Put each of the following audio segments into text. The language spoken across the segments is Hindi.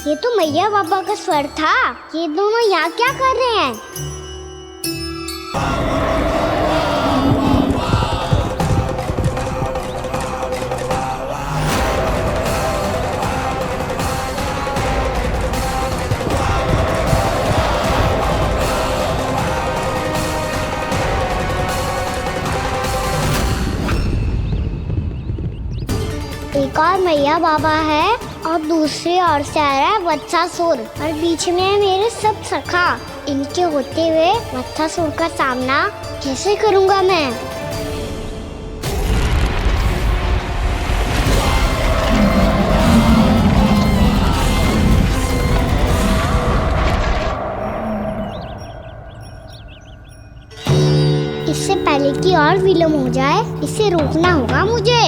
ये तो मैया बाबा का स्वर था। ये दोनों यहाँ क्या कर रहे हैं? एक और मैया बाबा है और दूसरी ओर से आ रहा है वत्सासुर और बीच में है मेरे सब सखा। इनके होते हुए वत्सासुर का सामना कैसे करूंगा मैं? इससे पहले कि और विलम्ब हो जाए, इसे रोकना होगा मुझे।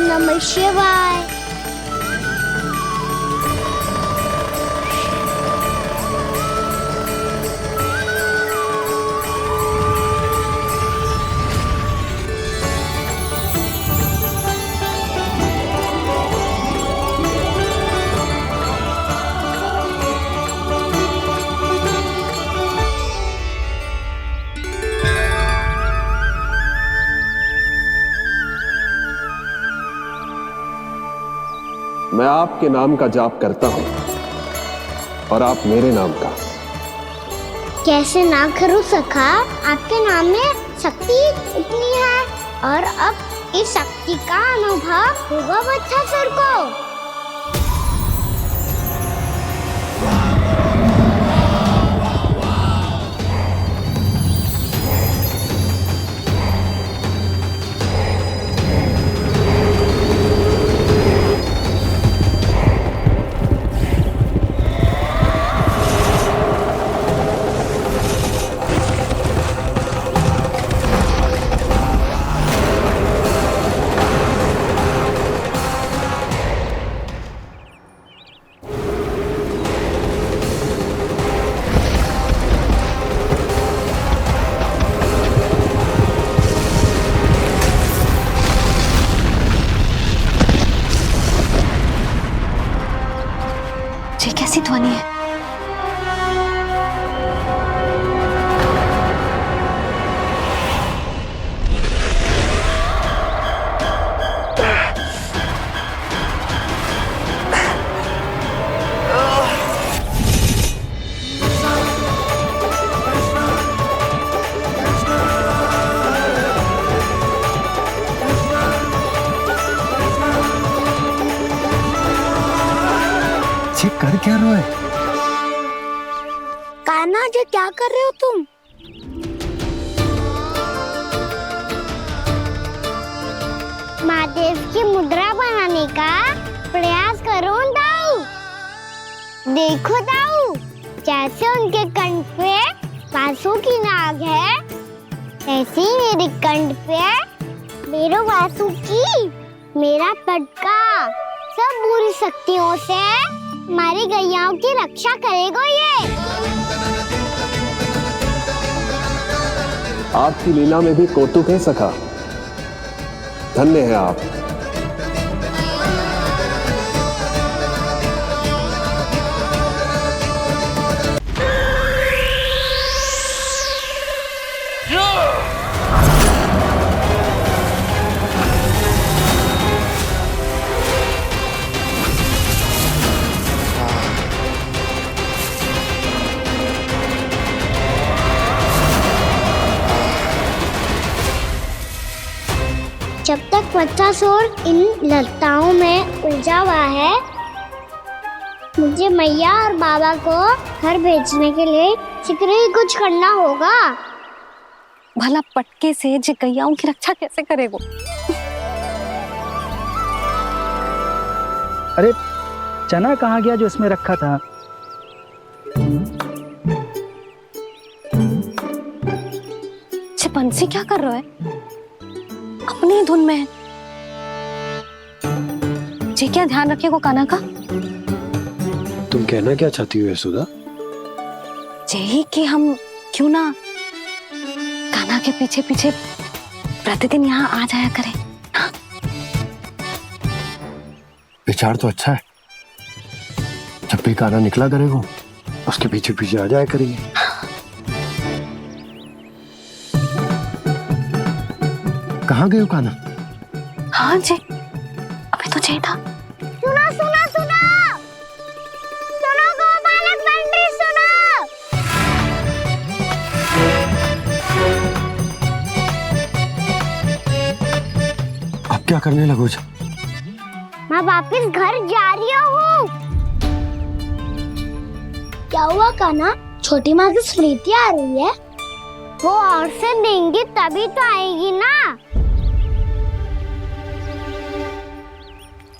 नमः शिवाय। मैं आपके नाम का जाप करता हूं और आप मेरे नाम का। कैसे ना करूं सखा, आपके नाम में शक्ति इतनी है और अब इस शक्ति का अनुभव होगा वत्सासुर को। ये कैसी ध्वनि है? ये कर क्या रहे हो? कान्हा जी क्या कर रहे हो तुम? महादेव की मुद्रा बनाने का प्रयास करो दाऊ। देखो दाऊ, जैसे उनके कंठ पे वासु की नाग है, ऐसे ही मेरे कंठ पे मेरो वासु की मेरा पटका सब बुरी शक्तियों से हमारी गैयाओं की रक्षा करेगा ये। आपकी लीला में भी कौतुक है सखा। धन्य है आप। जब तक बच्चासुर इन लताओं में उलझा हुआ है, मुझे मैया और बाबा को घर भेजने के लिए शीघ्र ही कुछ करना होगा। भला पटके से गैयाओं की रक्षा कैसे करेगो? अरे चना कहाँ गया जो इसमें रखा था? बंसी क्या कर रहा है? अपनी ही धुन में है। जी क्या ध्यान रखिएगो कान्हा का। तुम कहना क्या चाहती हो यशोदा? यही कि हम क्यों ना कान्हा के पीछे पीछे प्रतिदिन यहाँ आ जाया करें। हाँ? विचार तो अच्छा है। जब भी कान्हा निकला करेगा उसके पीछे पीछे आ जाया करेंगे। कहाँ गए हो कान्हा? हाँ जी, अभी तो चाहिए था। सुनो सुनो सुनो सुनो गोपालक मंत्री सुनो। अब क्या करने लगोगे? मैं वापस घर जा रही हूँ। क्या हुआ कान्हा? छोटी माँ की स्मृति आ रही है। वो और से देंगी तभी तो आएगी ना।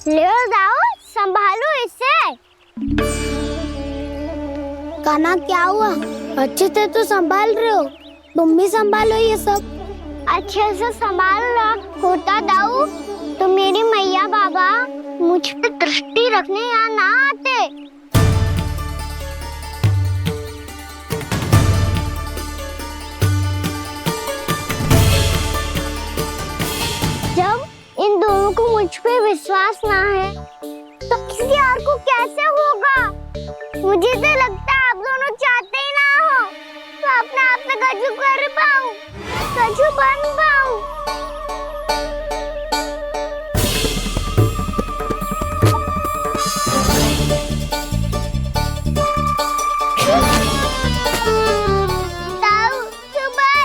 ले जाओ, संभालो इसे। कान्हा क्या हुआ? अच्छे से तो संभाल रहे हो, तुम भी संभालो ये सब। अच्छे से संभाल लो होता दाऊ तो मेरी मैया बाबा मुझ पे दृष्टि रखने यहाँ ना आते। जब इन दोनों को मुझ पे विश्वास ना है तो किसी और को कैसे होगा? मुझे तो लगता है आप दोनों चाहते ही ना हो तो अपने आप में गजू कर पाऊं, गजू बन पाऊं। ताऊ, सुबह,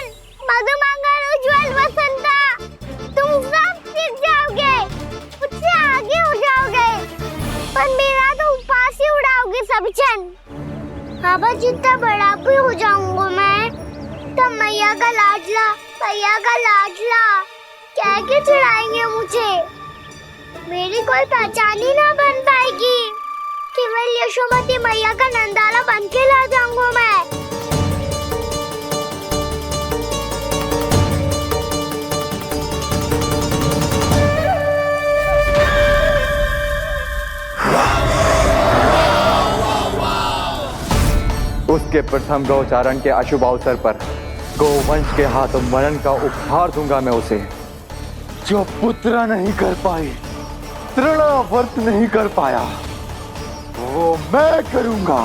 मधुमंगल, उज्जवल, वसंता, तुम सब सीख जाओगे, मुझसे आगे हो जाओगे, पर मेरा तो उपवास ही उड़ाओगे सब जन। बाबा जितना बड़ा भी हो जाऊंगा मैं, तब मैया का लाडला, भैया का लाडला क्या क्या चढ़ाएंगे मुझे। मेरी कोई पहचान ही ना बन पाएगी। केवल यशोमती मैया का नंदाला बन के ला जाऊंगा मैं। उसके प्रथम गौचारण के अशुभ अवसर पर गोवंश के हाथों मरण का उपहार दूंगा मैं उसे। जो पुत्र नहीं कर पाई, तृणावर्त नहीं कर पाया, वो मैं करूंगा।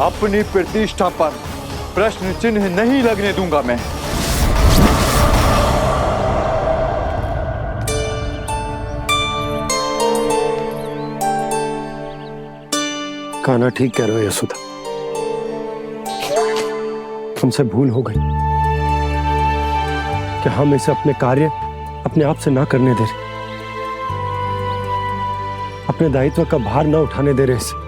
अपनी प्रतिष्ठा पर प्रश्न चिन्ह नहीं लगने दूंगा मैं। कान्हा ठीक कह रहे हो यशोदा, हमसे भूल हो गई कि हम इसे अपने कार्य अपने आप से ना करने दे रहे, अपने दायित्व का भार ना उठाने दे रहे इसे।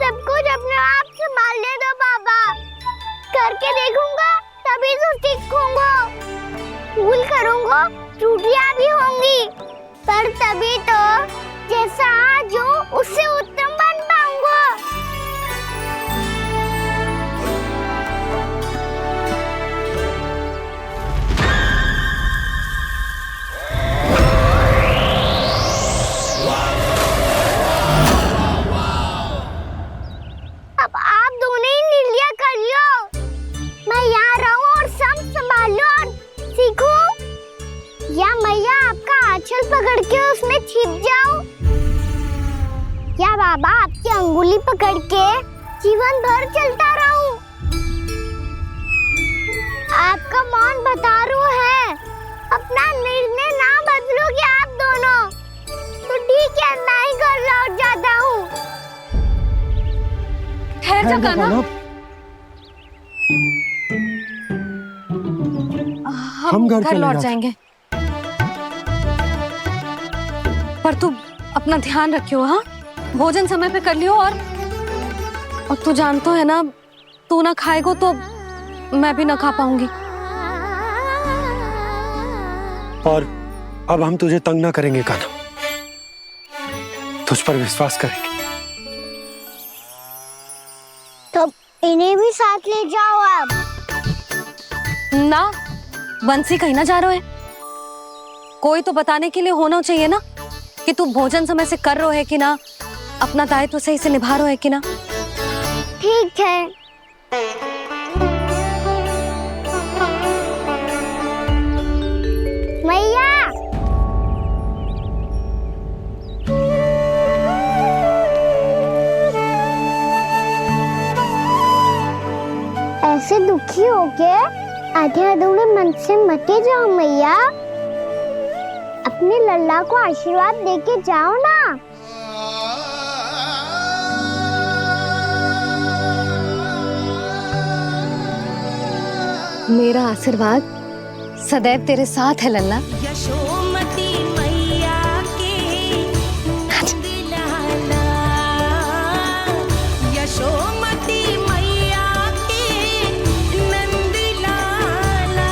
सब कुछ अपने आप से संभालने दो बाबा, करके देखूंगा तभी तो सीखूंगा। भूल करूंगा, त्रुटियां भी होंगी, पर तभी तो जैसा आज हूं उससे उत्तम बन पाऊंगा। अब आप दोनों ही निर्णय कर लो। मैं यहाँ रहूं और सब संभालूं और सीखूं, या मैया आपका आंचल पकड़ के उसमें छिप जाऊं, या बाबा आपकी अंगुली पकड़ के जीवन भर चलता रहूं। आपका मौन बता रहा है, अपना निर्णय ना बदलोगे आप दोनों तो ठीक है, मैं ही घर लौट जाता हूँ। ठहर जा कान्हा, हम घर लौट चले जाएंगे। पर तू अपना ध्यान रखियो, हाँ? भोजन समय पे कर लियो। और तू जानतो है ना, तू ना खाएगो तो मैं भी ना खा पाऊंगी। और अब हम तुझे तंग ना करेंगे कान्हा, तुझ पर विश्वास करेंगे। तो इन्हें भी साथ ले जाओ अब। ना, बंसी कहीं ना जा रहे है। कोई तो बताने के लिए होना चाहिए ना कि तू भोजन समय से कर रहे है कि ना, अपना दायित्व सही से निभा रहे है कि ना। ठीक है। मैया, ऐसे दुखी होके आधे अधूरे मन से मत जाओ मैया। अपने लल्ला को आशीर्वाद देके जाओ ना। मेरा आशीर्वाद सदैव तेरे साथ है लल्ला। यशोमती मैया के नंद लाला, यशोमती मैया के नंद लाला,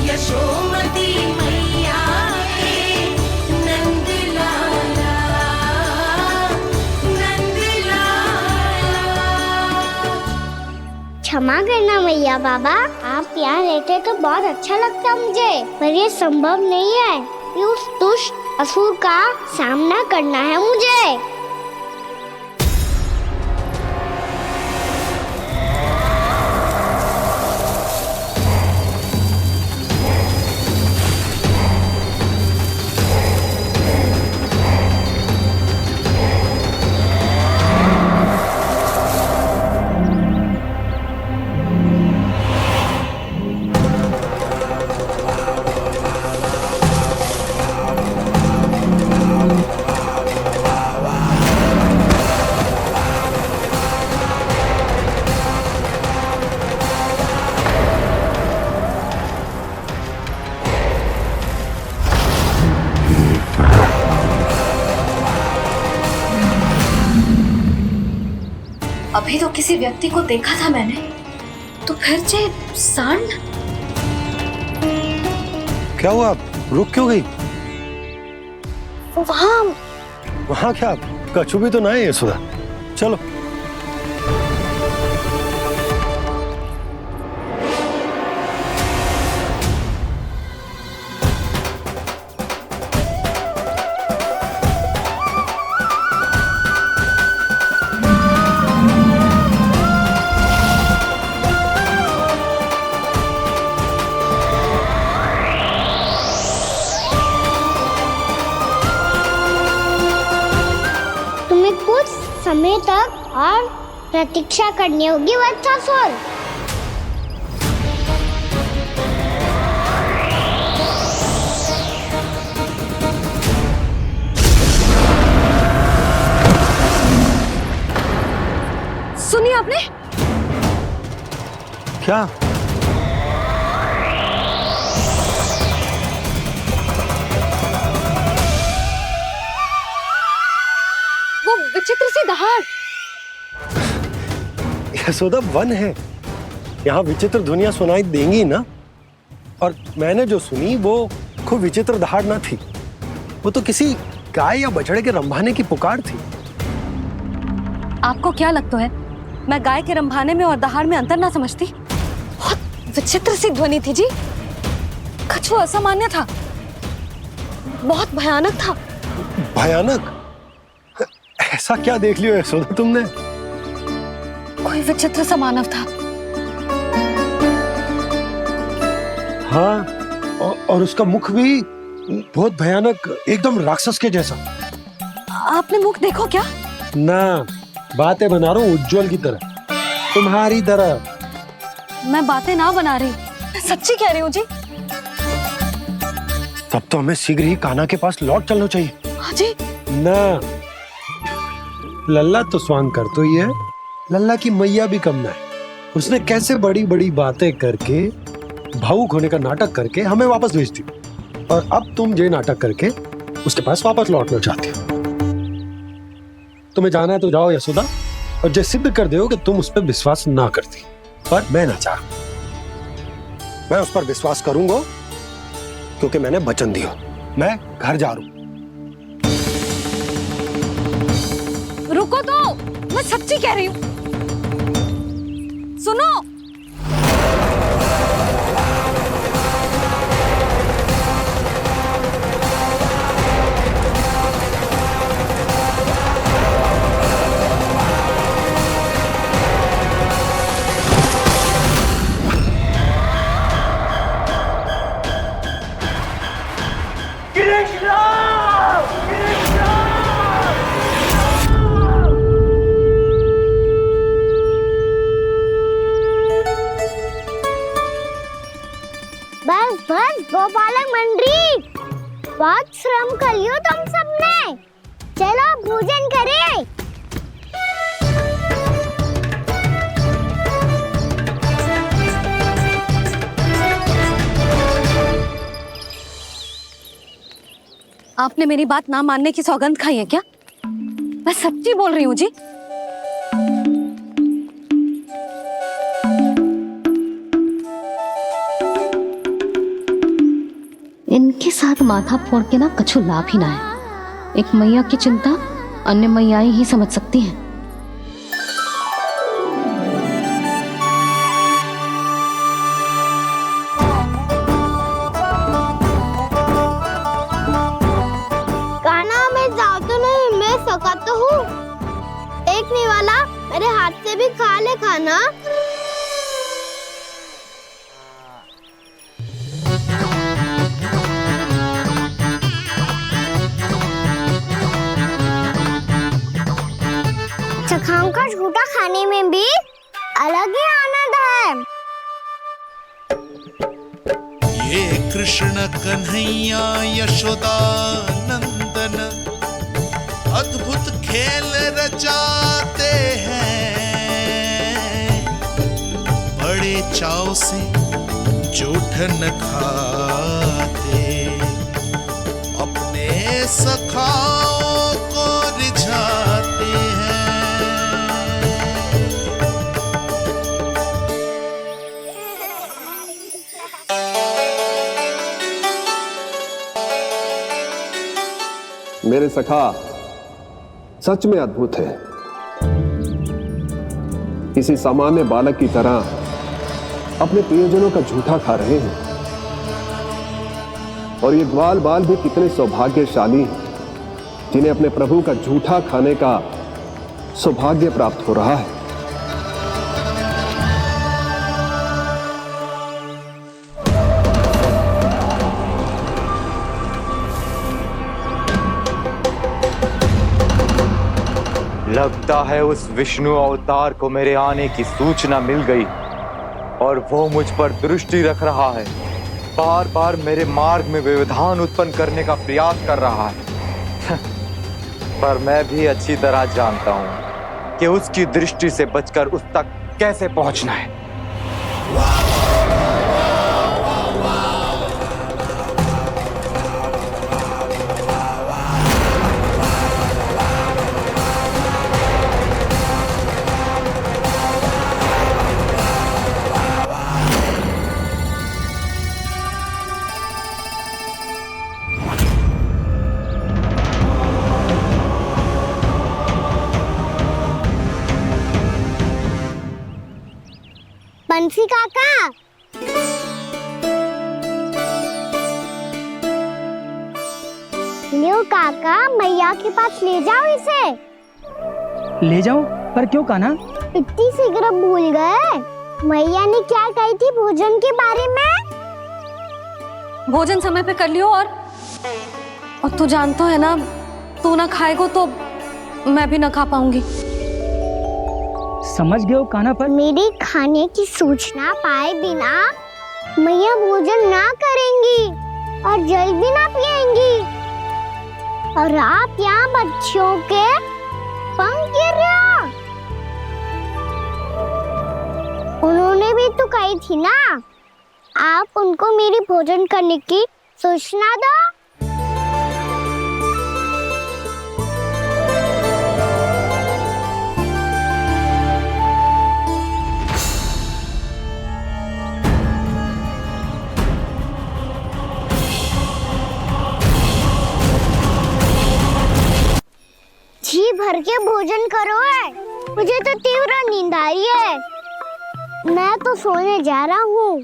यशोमती मैया के नंद लाला, नंद लाला। क्षमा करना मैया बाबा, आप यहाँ रहते तो बहुत अच्छा लगता मुझे, पर ये संभव नहीं है। ये उस दुष्ट असुर का सामना करना है मुझे। अभी तो किसी व्यक्ति को देखा था मैंने, तो फिर से सांड। क्या हुआ, रुक क्यों गई? वहाँ वहाँ क्या, कछु भी तो नहीं है सुधा। चलो। कुछ समय तक और प्रतीक्षा करनी होगी वत्सासुर। सुनिए आपने क्या? वो विचित्र सी दहाड़। यशोदा, वन है, यहाँ विचित्र ध्वनियां सुनाई देंगी ना। और मैंने जो सुनी वो खूब विचित्र दहाड़ ना थी, वो तो किसी गाय या बछड़े के रंभाने की पुकार थी। आपको क्या लगता है मैं गाय के रंभाने में और दहाड़ में अंतर ना समझती? बहुत विचित्र सी ध्वनि थी जी, कुछ वो असामान्य था, बहुत भयानक था। भयानक? ऐसा क्या देख लियो यशोदा तुमने? कोई विचित्र सा मानव था। हाँ, और उसका मुख भी बहुत भयानक, एकदम राक्षस के जैसा। आपने मुख देखो क्या? ना, बातें बना रहा हूँ उज्जवल की तरह, तुम्हारी तरह। मैं बातें ना बना रही, मैं सच्ची कह रही हूँ जी। तब तो हमें शीघ्र ही कान्हा के पास लौट चलना चाहिए। हाँ जी। ना, लल्ला तो स्वांग कर तो ही है, लल्ला की मैया भी कम ना है। उसने कैसे बड़ी बड़ी बातें करके, भावुक होने का नाटक करके हमें वापस भेज दी, और अब तुम ये नाटक करके उसके पास वापस लौटना चाहती हो। तुम्हें जाना है तो जाओ यशोदा, और जो सिद्ध कर दो कि तुम उस पर विश्वास ना करती। पर मैं ना चाहूं, मैं उस पर विश्वास करूंगा क्योंकि मैंने वचन दिया। मैं घर जा रहा हूं। रुको तो, मैं सच्ची कह रही हूँ। सुनो, बस बस गोपालक मंडली, बहुत श्रम कर लियो तुम सबने। चलो भोजन करें। आपने मेरी बात ना मानने की सौगंध खाई है क्या? मैं सच्ची बोल रही हूँ जी। इनके साथ माथा फोड़ के ना कछु लाभ ही ना है। एक मैया की चिंता अन्य मैयाएं ही समझ सकती हैं। कान्हा, मैं जाऊँ तो नहीं, मैं सका तो हूँ। एक नहीं वाला मेरे हाथ से भी खा ले खाना। चखाओं का झूठा खाने में भी अलग ही आनंद है। ये कृष्ण कन्हैया यशोदा नंदन अद्भुत खेल रचाते हैं, बड़े चाव से जूठ न खाते, अपने सखाओं को रिझाते हैं। मेरे सखा सच में अद्भुत है। किसी सामान्य बालक की तरह अपने प्रियजनों का झूठा खा रहे हैं। और ये ग्वाल बाल भी कितने सौभाग्यशाली हैं जिन्हें अपने प्रभु का झूठा खाने का सौभाग्य प्राप्त हो रहा है। लगता है उस विष्णु अवतार को मेरे आने की सूचना मिल गई और वो मुझ पर दृष्टि रख रहा है। बार बार मेरे मार्ग में व्यवधान उत्पन्न करने का प्रयास कर रहा है। पर मैं भी अच्छी तरह जानता हूं कि उसकी दृष्टि से बचकर उस तक कैसे पहुंचना है। बंसी काका, लियो काका, मैया के पास ले जाओ इसे। ले जाऊं? पर क्यों कान्हा? इतनी शीघ्र भूल गए? मैया ने क्या कही थी भोजन के बारे में? भोजन समय पे कर लियो। और तू जानता है ना, तू ना खाएगा तो मैं भी ना खा पाऊंगी। समझ गए हो कान्हा? पर मेरे खाने की सूचना पाए बिना मैया भोजन ना करेंगी और जल भी ना पिएंगी। और आप यहाँ बच्चों के पंख गिर रहे हो। उन्होंने भी तो कही थी ना, आप उनको मेरी भोजन करने की सूचना दो। भर के भोजन करो है। मुझे तो तीव्र नींद आई है। मैं तो सोने जा रहा हूँ।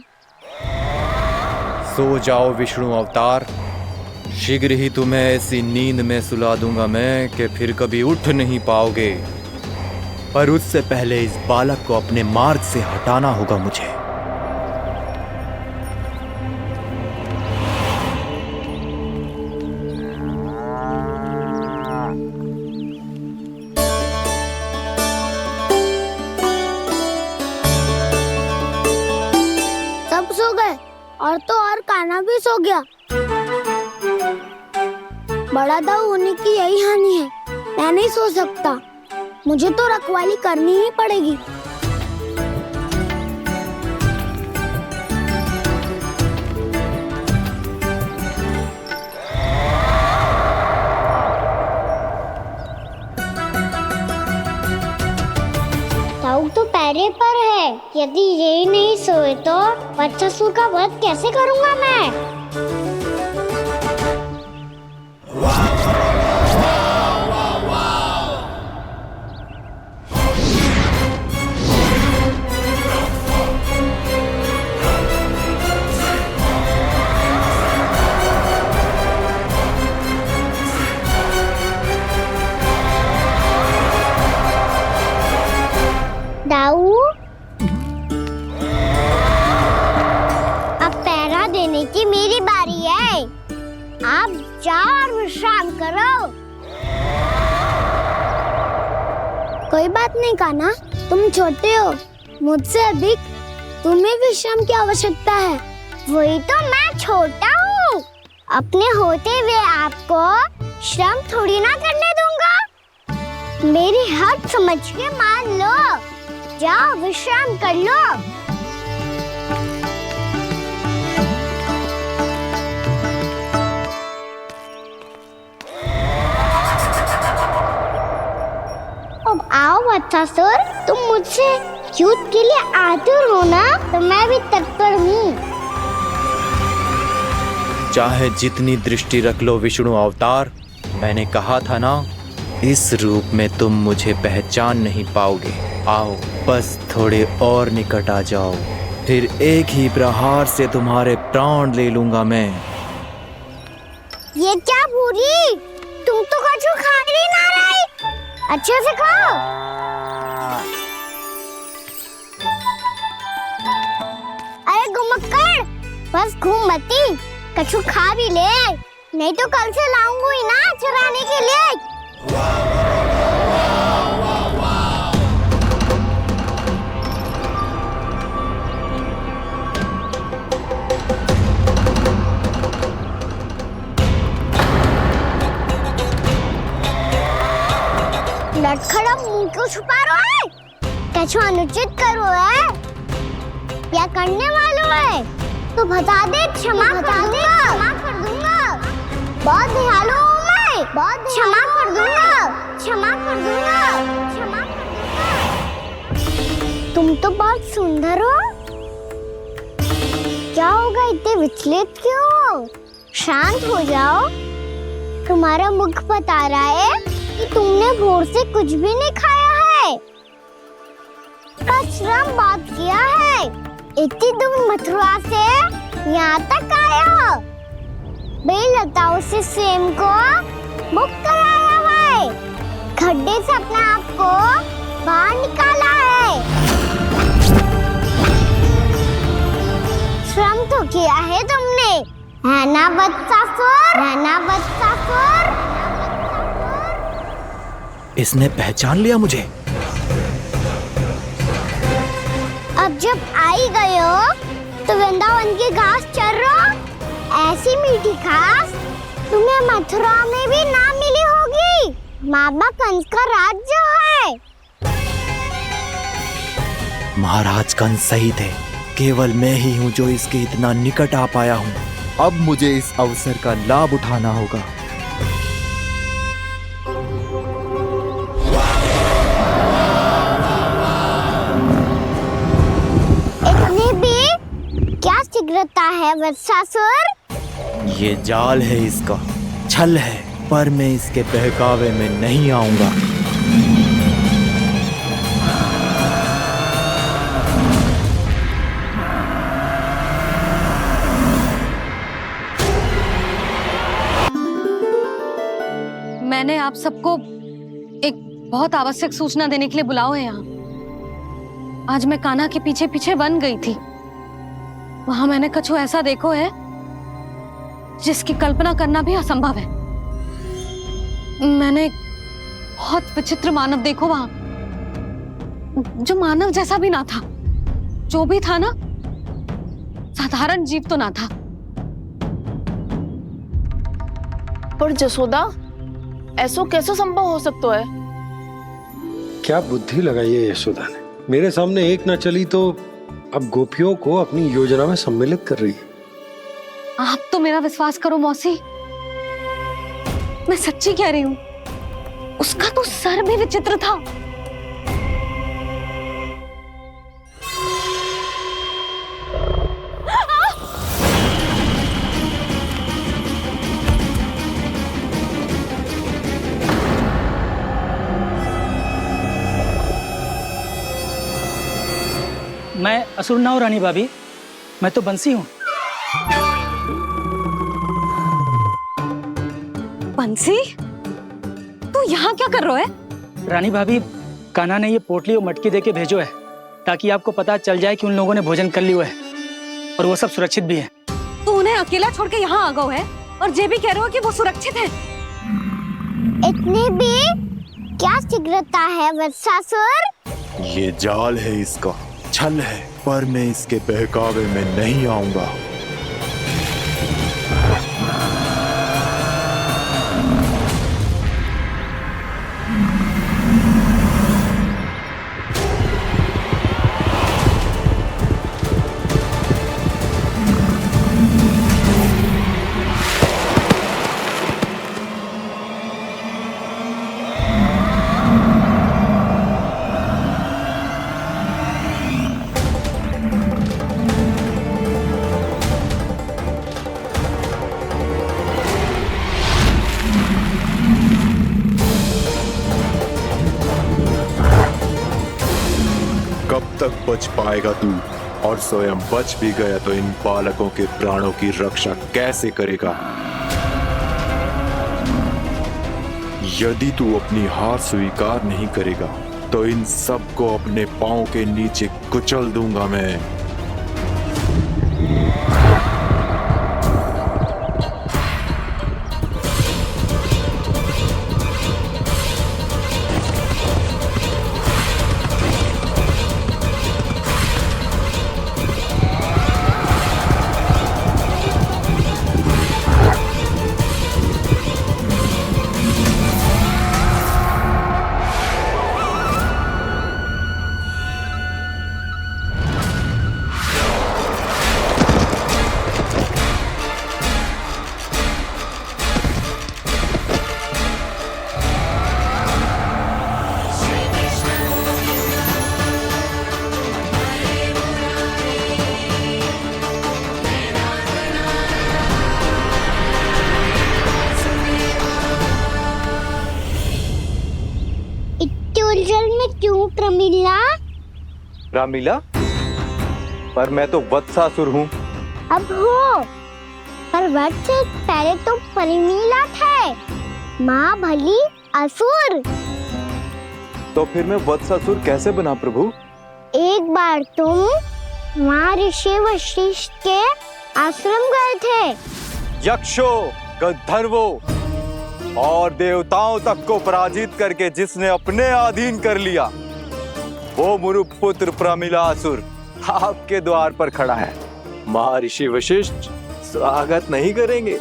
सो जाओ विष्णु अवतार, शीघ्र ही तुम्हें ऐसी नींद में सुला दूंगा मैं कि फिर कभी उठ नहीं पाओगे। पर उससे पहले इस बालक को अपने मार्ग से हटाना होगा मुझे। सब सो गए और तो और कान्हा भी सो गया। बड़ा दाऊ होने की यही हानि है। मैं नहीं सो सकता। मुझे तो रखवाली करनी ही पड़ेगी। दाऊ तो पैरे पर है। यदि यही नहीं सोए तो बच्चासुर का वध कैसे करूंगा मैं? दाऊ, अब पहरा देने की मेरी बारी है। आप जाओ और विश्राम करो। कोई बात नहीं कान्हा, तुम छोटे हो। मुझसे अधिक तुम्हें विश्राम की आवश्यकता है। वही तो, मैं छोटा हूँ। अपने होते हुए आपको श्रम थोड़ी ना करने दूंगा। मेरी हद समझ के मान लो। जाओ विश्राम कर लो। अब आओ बच्चासुर, तुम मुझसे युद्ध के लिए आतुर हो ना? तो मैं भी तत्पर हूँ। चाहे जितनी दृष्टि रख लो विष्णु अवतार, मैंने कहा था ना, इस रूप में तुम मुझे पहचान नहीं पाओगे। आओ बस थोड़े और निकट आ जाओ, फिर एक ही प्रहार से तुम्हारे प्राण ले लूंगा मैं। ये क्या भूरी? तुम तो कछु खा ही ना रही। अच्छे से खाओ। अरे घुमक्कड़, बस घूम मती, कछु खा भी ले, नहीं तो कल से लाऊंगी ना चराने के लिए। लटखड़ा मुंह क्यों छुपा रहा है? कछु अनुचित करो है या करने वालों है तो बता दे, क्षमा कर दूंगा। बहुत दयालु हूँ मैं, बहुत क्षमा कर दूंगा। तुम तो बहुत सुंदर हो। क्या होगा, इतने विचलित क्यों हो? शांत हो जाओ। तुम्हारा मुख बता रहा है कि तुमने भोर से कुछ भी नहीं खाया है। श्रम बात किया है। इतनी दूर मथुरा से यहाँ तक आया हो। बेलताओं से स्वयं को मुक्त कराया हुआ है। खड्डे से अपने आप को बाहर निकाला है। श्रम तो किया है तुमने, है ना बच्चासुर? इसने पहचान लिया मुझे। अब जब आई गए हो तो वृंदावन की घास चर रहो। ऐसी मीठी घास तुम्हें मथुरा में भी ना मिली होगी। मामा कंस का राज्य है। महाराज कंस सही थे, केवल मैं ही हूँ जो इसके इतना निकट आ पाया हूँ। अब मुझे इस अवसर का लाभ उठाना होगा। इतने भी क्या शीघ्रता है वत्सासुर? ये जाल है इसका, छल है, पर मैं इसके बहकावे में नहीं आऊंगा। मैंने आप सबको एक बहुत आवश्यक सूचना देने के लिए बुलाओ है यहाँ। आज मैं कान्हा के पीछे पीछे वन गई थी। वहां मैंने कछु ऐसा देखो है जिसकी कल्पना करना भी असंभव है। मैंने बहुत विचित्र मानव देखो वहां, जो मानव जैसा भी ना था। जो भी था ना, साधारण जीव तो ना था। पर जसोदा, ऐसो कैसे संभव हो सकता है? क्या बुद्धि लगाई है यशोदा ने। मेरे सामने एक ना चली तो अब गोपियों को अपनी योजना में सम्मिलित कर रही है। आप तो मेरा विश्वास करो मौसी, मैं सच्ची कह रही हूं। उसका तो सर भी विचित्र था। मैं असुर ना हूँ रानी भाभी, मैं तो बंसी हूँ। बंसी, तू यहाँ क्या कर रहा है? रानी भाभी, कान्हा ने ये पोटली और मटकी देके भेजो है ताकि आपको पता चल जाए कि उन लोगों ने भोजन कर लिया है और वो सब सुरक्षित भी है। तू उन्हें अकेला छोड़ के यहाँ आ गए है और ये भी कह रहे हो कि वो सुरक्षित है। इतनी भी क्या शीघ्रता है वत्सासुर? ये जाल है, इसका छल है, पर मैं इसके बहकावे में नहीं आऊंगा। कब तक बच पाएगा तू? और स्वयं बच भी गया तो इन बालकों के प्राणों की रक्षा कैसे करेगा? यदि तू अपनी हार स्वीकार नहीं करेगा तो इन सबको अपने पांव के नीचे कुचल दूंगा मैं। उलझन में क्यों प्रमिला? रामीला, पर मैं तो वत्सासुर हूँ। अब हो, पर वक्त से पहले तो परिमीला थे, माँ भली असुर। तो फिर मैं वत्सासुर कैसे बना प्रभु? एक बार तुम माँ ऋषि वशिष्ठ के आश्रम गए थे। यक्षो, गंधर्वों और देवताओं तक को पराजित करके जिसने अपने अधीन कर लिया, वो मुरुपुत्र प्रमिलासुर आपके द्वार पर खड़ा है। महर्षि वशिष्ठ स्वागत नहीं करेंगे?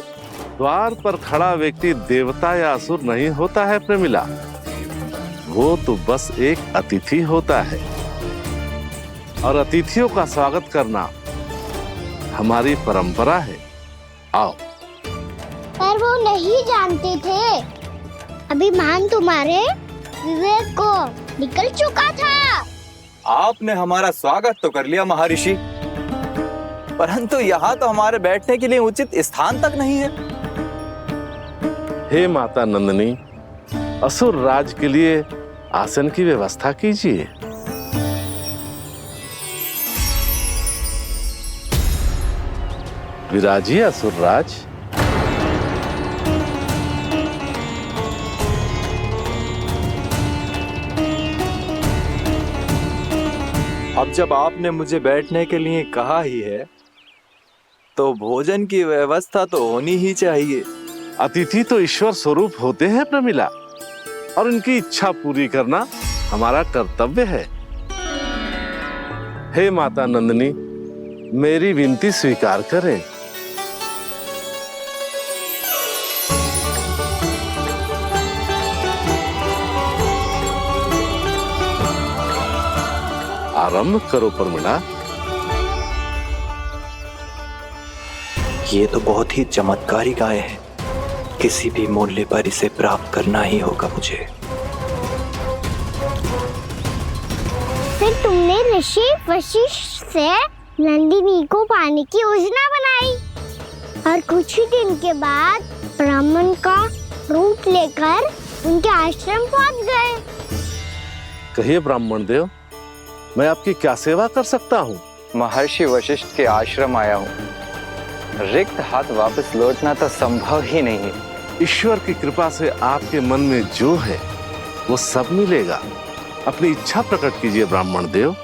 द्वार पर खड़ा व्यक्ति देवता या असुर नहीं होता है प्रमिला, वो तो बस एक अतिथि होता है और अतिथियों का स्वागत करना हमारी परंपरा है। आओ। पर वो नहीं जानते थे, अभिमान तुम्हारे विवेक को निकल चुका था। आपने हमारा स्वागत तो कर लिया महर्षि, परंतु यहाँ तो हमारे बैठने के लिए उचित स्थान तक नहीं है। हे माता नंदिनी, असुर राज के लिए आसन की व्यवस्था कीजिए। विराजिए असुर राज। अब जब आपने मुझे बैठने के लिए कहा ही है तो भोजन की व्यवस्था तो होनी ही चाहिए। अतिथि तो ईश्वर स्वरूप होते हैं प्रमिला, और उनकी इच्छा पूरी करना हमारा कर्तव्य है। हे माता नंदिनी, मेरी विनती स्वीकार करें। आरंभ करो प्रमिला। ये तो बहुत ही चमत्कारी गाय है, किसी भी मूल्य पर इसे प्राप्त करना ही होगा मुझे। फिर तुमने ऋषि वशिष्ठ से नंदिनी को पाने की योजना बनाई और कुछ ही दिन के बाद ब्राह्मण का रूप लेकर उनके आश्रम पहुंच गए। कहिए ब्राह्मण देव, मैं आपकी क्या सेवा कर सकता हूँ? महर्षि वशिष्ठ के आश्रम आया हूँ। रिक्त हाथ वापस लौटना तो संभव ही नहीं है। ईश्वर की कृपा से आपके मन में जो है वो सब मिलेगा। अपनी इच्छा प्रकट कीजिए ब्राह्मण देव।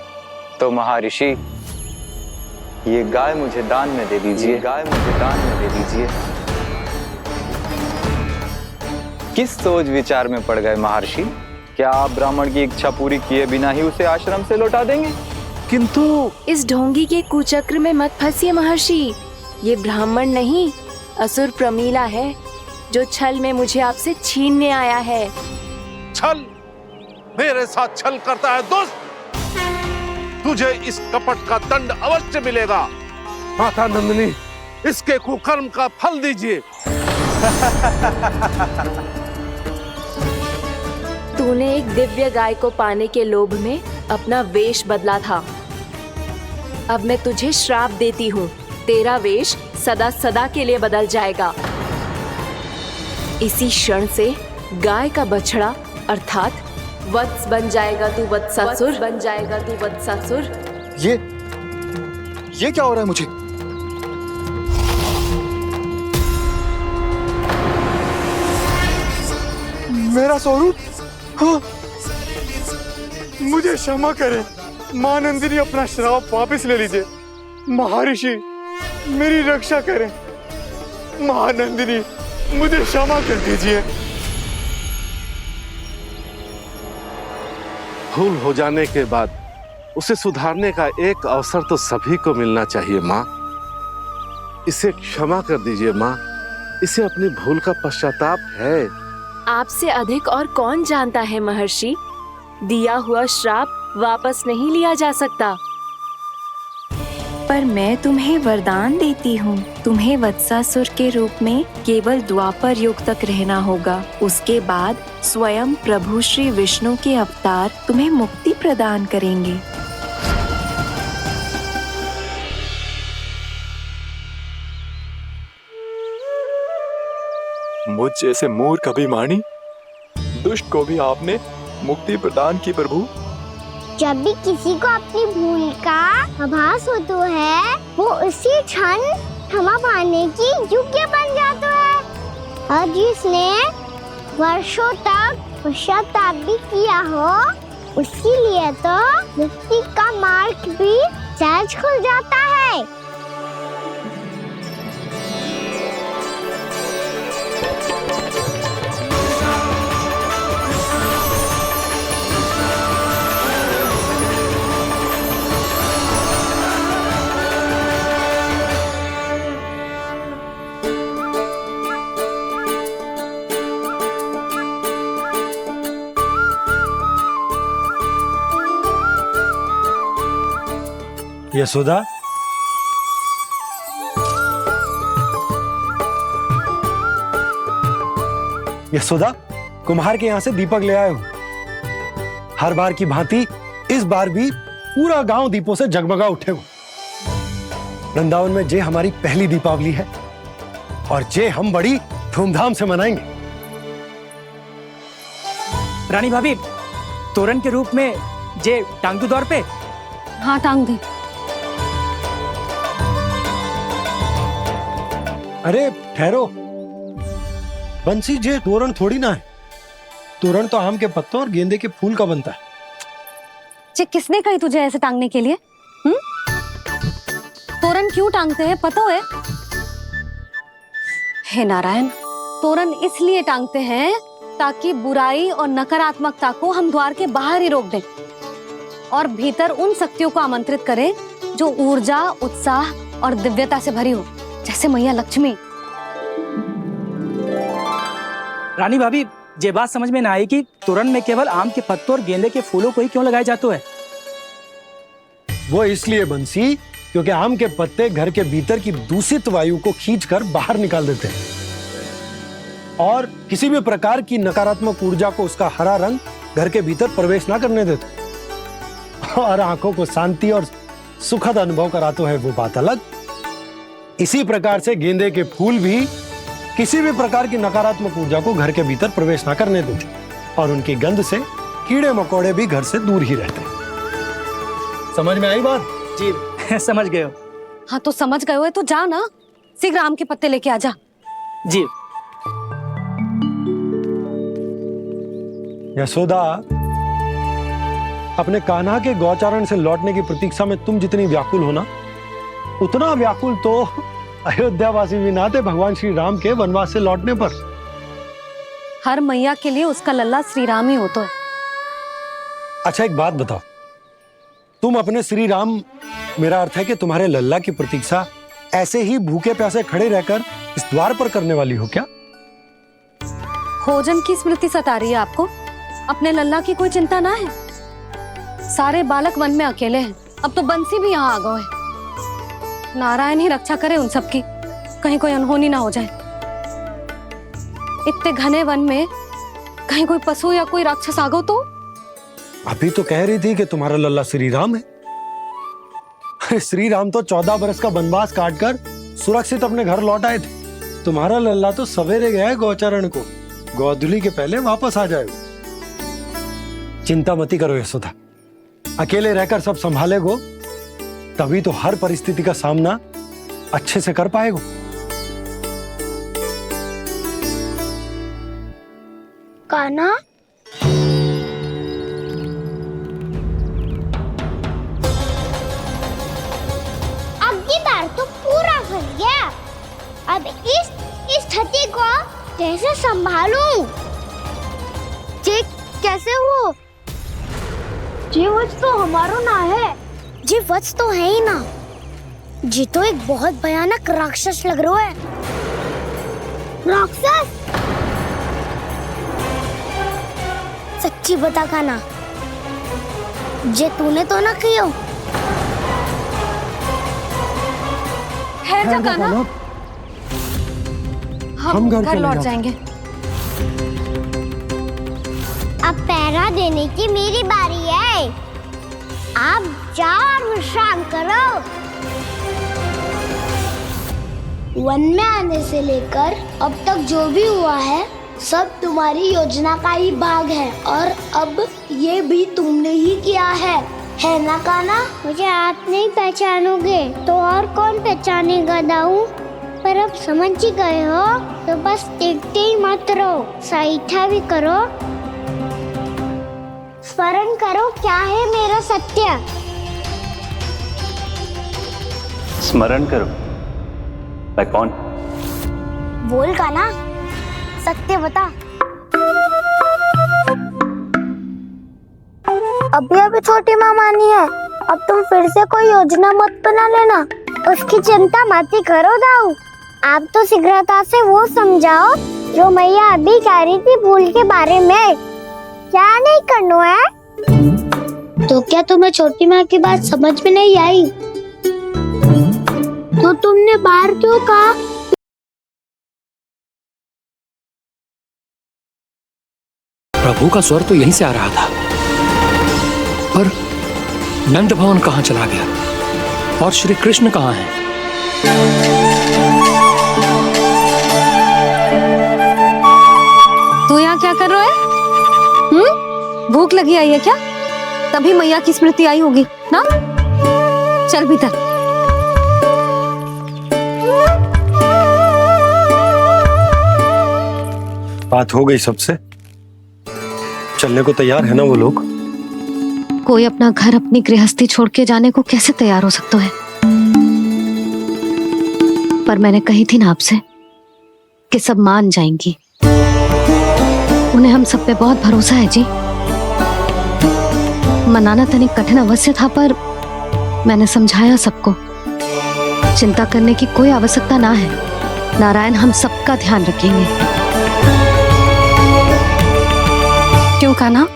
तो महर्षि, ये गाय मुझे दान में दे दीजिए। गाय मुझे दान में दे दीजिए। किस सोच विचार में पड़ गए महर्षि? क्या आप ब्राह्मण की इच्छा पूरी किए बिना ही उसे आश्रम से लौटा देंगे? किंतु इस ढोंगी के कुचक्र में मत फंसिए महर्षि। ये ब्राह्मण नहीं, असुर प्रमीला है, जो छल में मुझे आपसे छीनने आया है। छल? मेरे साथ छल करता है दुष्ट? तुझे इस कपट का दंड अवश्य मिलेगा। माता नंदिनी, इसके कुकर्म का फल दीजिए। तूने एक दिव्य गाय को पाने के लोभ में अपना वेश बदला था। अब मैं तुझे श्राप देती हूँ, तेरा वेश सदा सदा के लिए बदल जाएगा। इसी क्षण से गाय का बछड़ा अर्थात वत्स बन जाएगा तू वत्सासुर। बन जाएगा तू वत्सासुर। ये क्या हो रहा है मुझे? मेरा स्वरूप? हाँ। मुझे क्षमा करें मां नंदिनी, अपना श्राप वापस ले लीजिए। महर्षि, मेरी रक्षा करें। मां नंदिनी, मुझे क्षमा कर दीजिए। भूल हो जाने के बाद उसे सुधारने का एक अवसर तो सभी को मिलना चाहिए माँ। इसे क्षमा कर दीजिए माँ, इसे अपनी भूल का पश्चाताप है। आपसे अधिक और कौन जानता है महर्षि, दिया हुआ श्राप वापस नहीं लिया जा सकता। पर मैं तुम्हें वरदान देती हूँ, तुम्हें वत्सासुर के रूप में केवल द्वापर युग तक रहना होगा। उसके बाद स्वयं प्रभु श्री विष्णु के अवतार तुम्हें मुक्ति प्रदान करेंगे। मुझ जैसे मूर्ख अभिमानी दुष्ट को भी आपने मुक्ति प्रदान की प्रभु। जब भी किसी को अपनी भूल का आभास होता है, वो उसी क्षण क्षमा पाने की योग्य बन जाता है। और जिसने वर्षों तक पश्चाताप भी किया हो, उसके लिए तो मुक्ति का मार्ग भी सहज खुल जाता है। यशोदा, यशोदा, कुम्हार के यहाँ से दीपक ले आया हूं। हर बार की भांति इस बार भी पूरा गांव दीपों से जगमगा उठे हो। वृंदावन में जे हमारी पहली दीपावली है और जे हम बड़ी धूमधाम से मनाएंगे। रानी भाभी, तोरण के रूप में जे टांग दो दौर पे। हाँ, टांग दे। अरे ठहरो, बंसी, जे तोरण थोड़ी ना है। तोरण तो आम के पत्तों और गेंदे के फूल का बनता है। जे किसने कही तुझे ऐसे टांगने के लिए? तोरण क्यों टांगते हैं पता है? हे नारायण, तोरण इसलिए टांगते हैं ताकि बुराई और नकारात्मकता को हम द्वार के बाहर ही रोक दें और भीतर उन शक्तियों को आमंत्रित करें जो ऊर्जा, उत्साह और दिव्यता से भरी हो, जैसे मैया लक्ष्मी। रानी भाभी, ये बात समझ में ना आई कि तोरण में केवल आम के पत्तों और गेंदे के फूलों को ही क्यों लगाया जाता है? वो इसलिए बंसी, क्योंकि आम के पत्ते घर के भीतर की दूषित वायु को खींचकर बाहर निकाल देते हैं और किसी भी प्रकार की नकारात्मक ऊर्जा को उसका हरा रंग घर के भीतर प्रवेश ना करने देते और आंखों को शांति और सुखद अनुभव कराते है, वो बात अलग। इसी प्रकार से गेंदे के फूल भी किसी भी प्रकार की नकारात्मक ऊर्जा को घर के भीतर प्रवेश ना करने देते और उनकी गंध से कीड़े मकोड़े भी घर से दूर ही रहते हैं। समझ में आई बात? जी समझ गए हो। हाँ तो समझ गए हो तो जा ना, शीघ्र आम के पत्ते लेके आ जा। जी। यशोदा, अपने कान्हा के गौचारण से लौटने की प्रतीक्षा में तुम जितनी व्याकुल हो ना, उतना व्याकुल तो अयोध्यावासी भी ना थे भगवान श्री राम के वनवास से लौटने पर। हर मैया के लिए उसका लल्ला श्री राम ही होता है। अच्छा एक बात बताओ, तुम अपने श्री राम, मेरा अर्थ है कि तुम्हारे लल्ला की प्रतीक्षा ऐसे ही भूखे प्यासे खड़े रहकर इस द्वार पर करने वाली हो क्या? भोजन की स्मृति सता रही है आपको? अपने लल्ला की कोई चिंता ना है। सारे बालक वन में अकेले हैं, अब तो बंसी भी यहाँ आ गए हैं। नारायण ही रक्षा करे उन सबकी, कहीं कोई अनहोनी ना हो जाए। इतने घने वन में कहीं कोई पशु या कोई राक्षस आ गो तो? अभी तो कह रही थी कि तुम्हारा लल्ला श्री राम है। श्री राम तो 14 बरस का वनवास काटकर सुरक्षित अपने घर लौट आए थे। तुम्हारा लल्ला तो सवेरे गया है गौचरण को, गोधूली के पहले वापस आ जाएगा। चिंता मती करो यशोदा, अकेले रहकर सब संभालेगो तभी तो हर परिस्थिति का सामना अच्छे से कर पाएगो। कान्हा, अब की बार तो पूरा फंस गया। अब इस स्थिति को कैसे संभालूं? जी कैसे हो? जी वच तो हमारो ना है। जी वच तो है ही ना। जी तो एक बहुत भयानक राक्षस लग रहा है। राक्षस? सच्ची बता कान्हा, जे तूने तो ना कियो? ठहर जा कान्हा, हम घर लौट जाएंगे। अब पहरा देने की मेरी बारी है। आप जाओ और विश्राम करो। वन में आने से लेकर अब तक जो भी हुआ है सब तुम्हारी योजना का ही भाग है और अब ये भी तुमने ही किया है ना कान्हा? मुझे आप नहीं पहचानोगे तो और कौन पहचानेगा दाऊ? पर अब समझ ही गए हो तो बस देखते ही मत रहो, सहीठा भी करो। स्मरण करो क्या है मेरा सत्य। स्मरण करो? मैं कौन? बोल कान्हा, सत्य बता। अभी छोटी माँ मानी है, अब तुम फिर से कोई योजना मत बना लेना। उसकी चिंता मत ही करो दाऊ। आप तो शीघ्रता से वो समझाओ जो मैया अभी कह रही थी भूल के बारे में। क्या नहीं करना है? तो क्या तुम्हें छोटी माँ की बात समझ में नहीं आई? तो तुमने बाहर क्यों कहा? प्रभु का स्वर तो यहीं से आ रहा था, पर नंद भवन कहाँ चला गया और श्री कृष्ण कहाँ हैं? तू यहाँ क्या कर रहा है? भूख लगी आई है क्या? तभी मैया की स्मृति आई होगी ना? चल भीतर। बात हो गई सबसे? चलने को तैयार है ना वो लोग? कोई अपना घर अपनी गृहस्थी छोड़ के जाने को कैसे तैयार हो सकता है? पर मैंने कही थी ना आपसे कि सब मान जाएंगी। उन्हें हम सब पे बहुत भरोसा है जी। मनाना तनिक कठिन अवश्य था, पर मैंने समझाया सबको। चिंता करने की कोई आवश्यकता ना है। नारायण हम सबका ध्यान रखेंगे। क्यों कान्हा,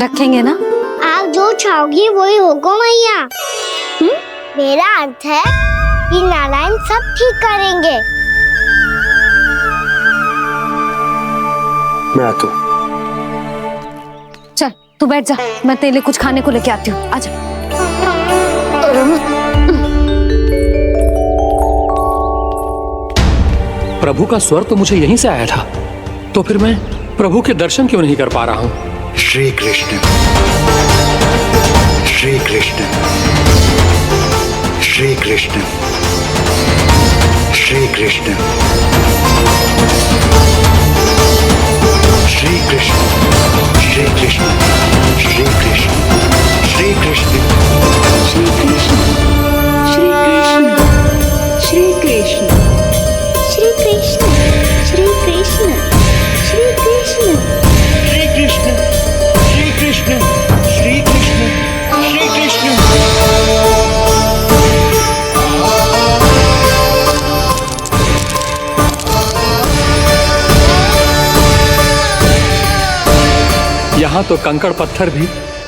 रखेंगे ना? आप जो चाहोगी वही होगा मैया। मेरा अर्थ है कि नारायण सब ठीक करेंगे। मैं आता हूं। चल तू बैठ जा, मैं तेरे लिए कुछ खाने को लेके आती हूँ। आजा। प्रभु का स्वर तो मुझे यहीं से आया था, तो फिर मैं प्रभु के दर्शन क्यों नहीं कर पा रहा हूँ? श्री कृष्ण, श्री कृष्ण, श्री कृष्ण, श्री कृष्ण, श्री कृष्ण, श्री कृष्ण, श्री कृष्ण, श्री कृष्ण, श्री कृष्ण, श्री कृष्ण, श्री कृष्ण, श्री कृष्ण, श्री कृष्ण, श्री कृष्ण, श्री कृष्ण, श्री कृष्ण, श्री कृष्ण, श्री कृष्ण। यहाँ तो कंकड़ पत्थर भी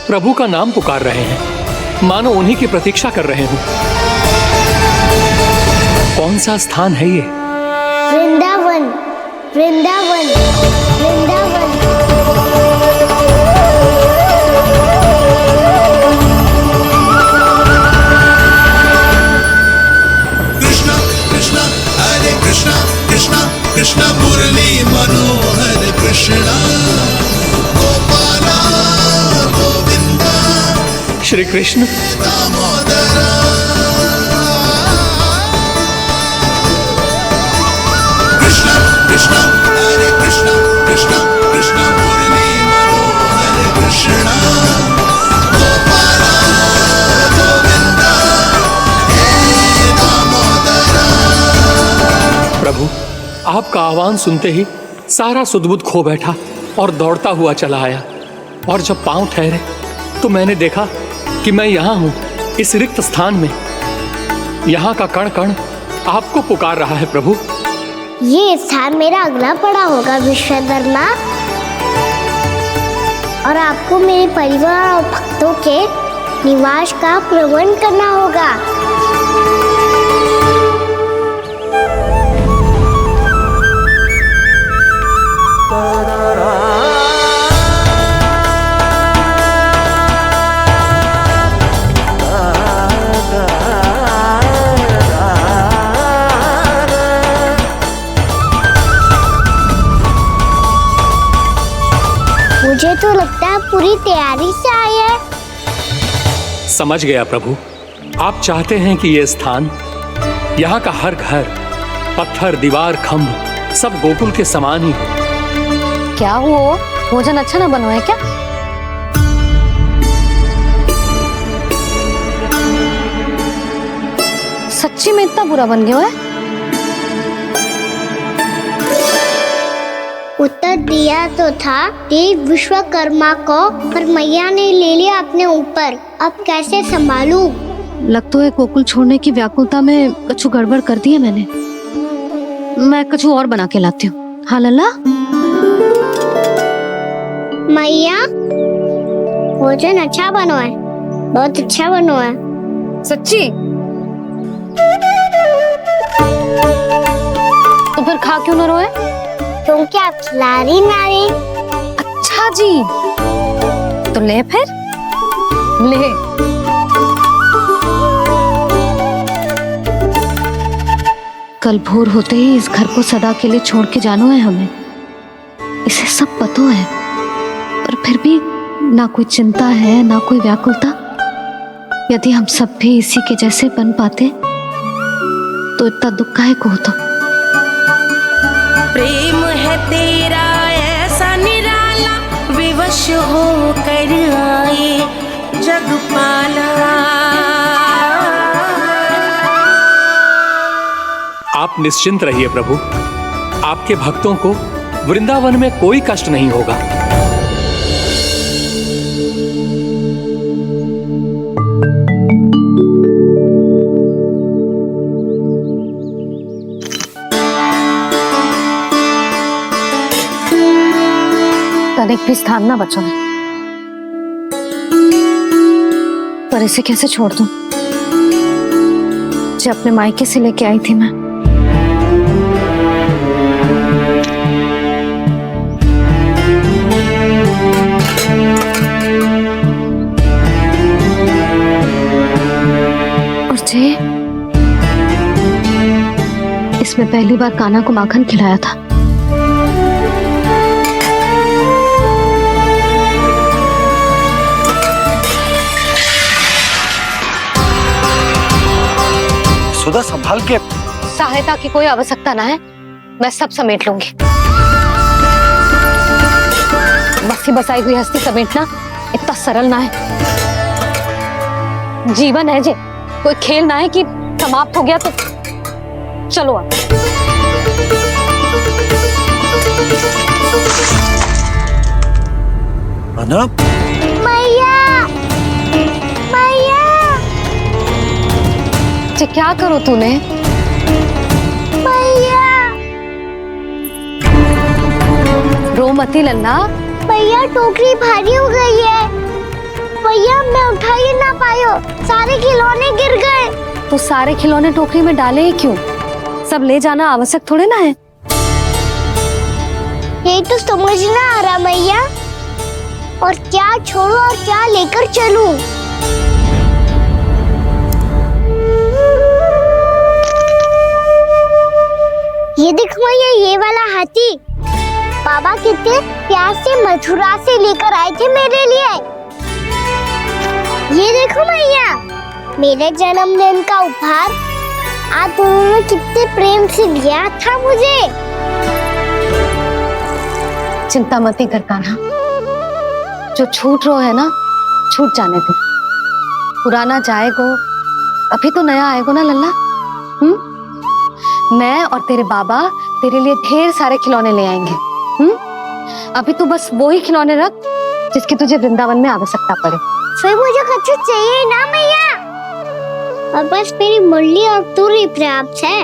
प्रभु का नाम पुकार रहे हैं, मानो उन्हीं की प्रतीक्षा कर रहे हो। कौन सा स्थान है ये? वृंदावन, वृंदावन, वृंदावन। कृष्णा कृष्णा हरे कृष्णा, कृष्णा कृष्णा मुरली मनोहर कृष्णा, गोपाला गोविंदा श्री कृष्ण। दामोदरा। कृष्णा कृष्णा हरे कृष्णा, कृष्णा कृष्णा मुरली मनोहर कृष्णा, गोपाला गोविंदा हे दामोदरा। प्रभु आपका आह्वान सुनते ही सारा सुध-बुध खो बैठा और दौड़ता हुआ चला आया। और जब पांव ठहरे तो मैंने देखा कि मैं यहाँ हूँ, इस रिक्त स्थान में। यहाँ का कण कण आपको पुकार रहा है प्रभु। ये स्थान मेरा अगला पड़ा होगा विश्वकर्मा, और आपको मेरे परिवार और भक्तों के निवास का प्रबंध करना होगा। मुझे तो लगता है पूरी तैयारी से आए हैं। समझ गया प्रभु, आप चाहते हैं कि ये स्थान, यहाँ का हर घर, पत्थर, दीवार, खंभ सब गोकुल के समान ही हो। क्या हुआ? भोजन अच्छा ना बना है क्या? सच्ची में इतना बुरा बन गया है? उत्तर दिया तो था देव विश्वकर्मा को, पर मैया ने ले लिया अपने ऊपर। अब कैसे संभालूं? लग तो है गोकुल छोड़ने की व्याकुलता में कछु गड़बड़ कर दी है मैंने। मैं कछु और बना के लाती हूँ। हाँ लल्ला? मैया, भोजन अच्छा बनो है, बहुत अच्छा बनो है। सच्ची? तो फिर खा क्यों न रोए? क्योंकि आप खिला रही नारी। अच्छा जी, तो ले फिर ले। कल भोर होते ही इस घर को सदा के लिए छोड़ के जाना है हमें। इसे सब पता है, पर फिर भी ना कोई चिंता है ना कोई व्याकुलता। यदि हम सब भी इसी के जैसे बन पाते तो इतना दुख काहे को होता। प्रेम है तेरा ऐसा निराला, विवश हो कर आए जग मधुपाला। आप निश्चिंत रहिए प्रभु, आपके भक्तों को वृंदावन में कोई कष्ट नहीं होगा। तनिक भी स्थान ना बचो, पर इसे कैसे छोड़ दूं? जो अपने मायके से लेके आई थी मैं। और जे इसमें पहली बार कान्हा को माखन खिलाया था। सुधा संभाल के। सहायता की कोई आवश्यकता ना है, मैं सब समेट लूंगी। बसी बसाई हुई हस्ती समेटना इतना सरल ना है। जीवन है जे, कोई खेल ना है कि समाप्त हो गया तो चलो आप। अना? मैया, मैया। क्या करो तूने? मैया। रो मती लन्ना। भैया टोकरी भारी हो गई है। भैया मैं उठा ही ना पायो, सारे खिलौने गिर गए। तो सारे खिलौने टोकरी में डाले ही क्यों? सब ले जाना आवश्यक थोड़े ना है। यही तो समझ ना आ रहा मैया, और क्या छोड़ो और क्या लेकर चलूं? ये देखो मैया, ये वाला हाथी बाबा कितने प्यार से मथुरा से लेकर आए थे मेरे लिए। ये देखो मैया, मेरे जन्मदिन का उपहार आज उन्होंने कितने प्रेम से दिया था मुझे। चिंता मत कर कान्हा, जो छूट रो है ना छूट जाने दे। पुराना जाएगो, अभी तो नया आएगो ना लल्ला। मैं और तेरे बाबा तेरे लिए ढेर सारे खिलौने ले आएंगे। अभी तू बस वो ही खिलौने रख जिसकी तुझे वृंदावन में आवश्यकता पड़े। फिर मुझे कुछ चाहिए ना मैया, और बस मेरी मुरली और तुरी पर्याप्त है।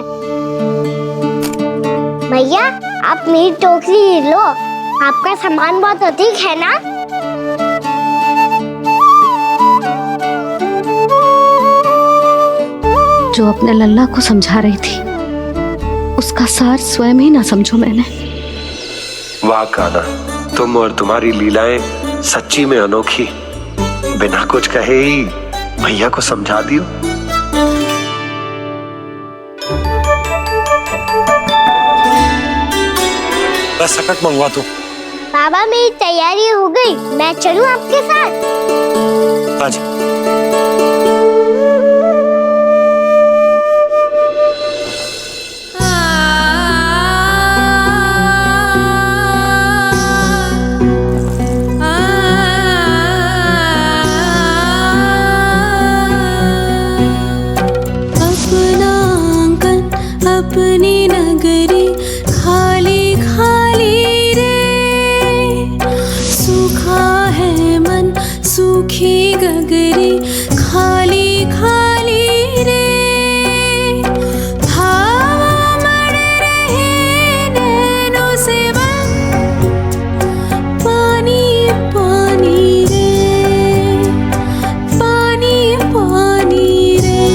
मैया आप मेरी टोकरी लो, आपका सामान बहुत अधिक है ना। जो अपने लल्ला को समझा रही थी उसका सार स्वयं ही ना समझो मैंने। वाह कान्हा, तुम और तुम्हारी लीलाएं सच्ची में अनोखी। बिना कुछ कहे ही भैया को समझा दियो। बस सकट मंगवा तू। बाबा मेरी तैयारी हो गई, मैं चलूं आपके साथ? आजा। अपनी नगरी खाली खाली रे, सूखा है मन सूखी गगरी खाली खाली रे। भावा मर रहे नैनों से बन पानी पानी रे, पानी पानी रे।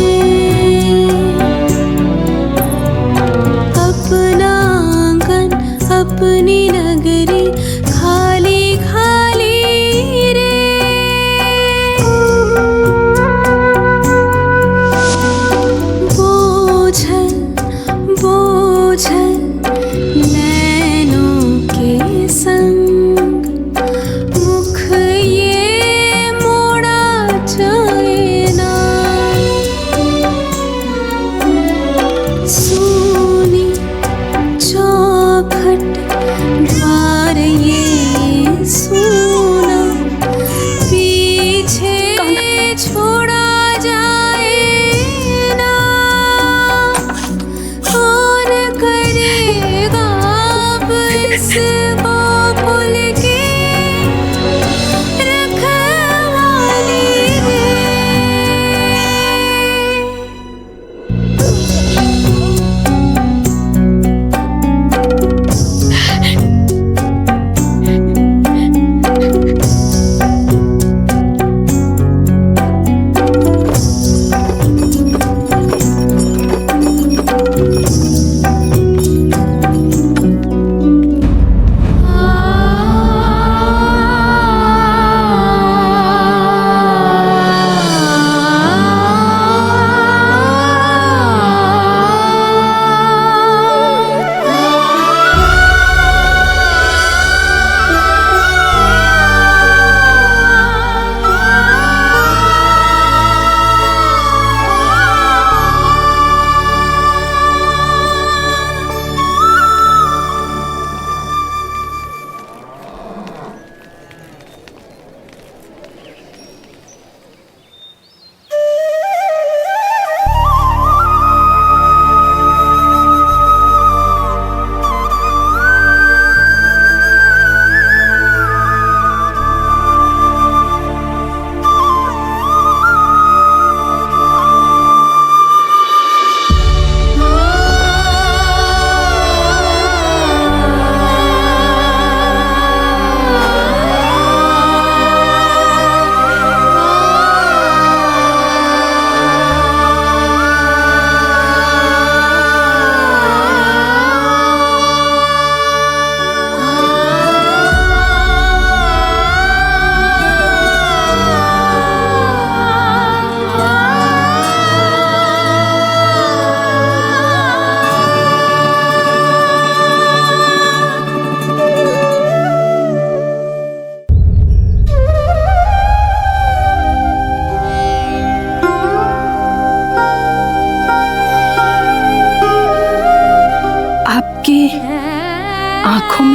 अपना आंगन अपनी नगरी खाली खाली रे। बोझल बोझल नैनों के संग मुख ये मोड़ा जाए ना। सूनी चौखट द्वार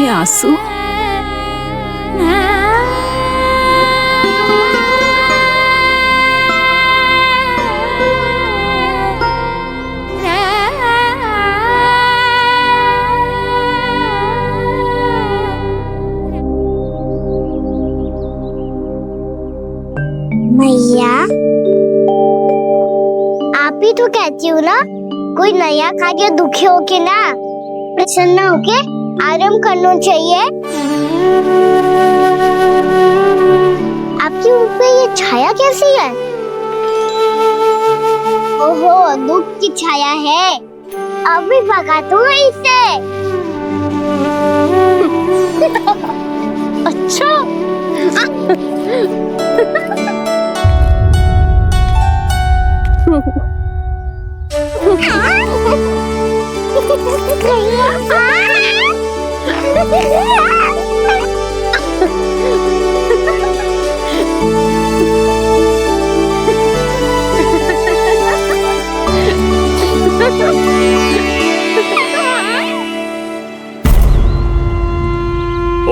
आंसू। मैया, आप ही तो कहती हो ना, कोई नया कार्य दुखी होके ना प्रसन्न होके आराम करना चाहिए। आपके मुंह पे ये छाया कैसी है? ओहो, दुख की छाया है। अभी भगा दूं इसे। अच्छा।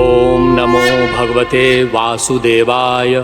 ओम नमो भगवते वासुदेवाय।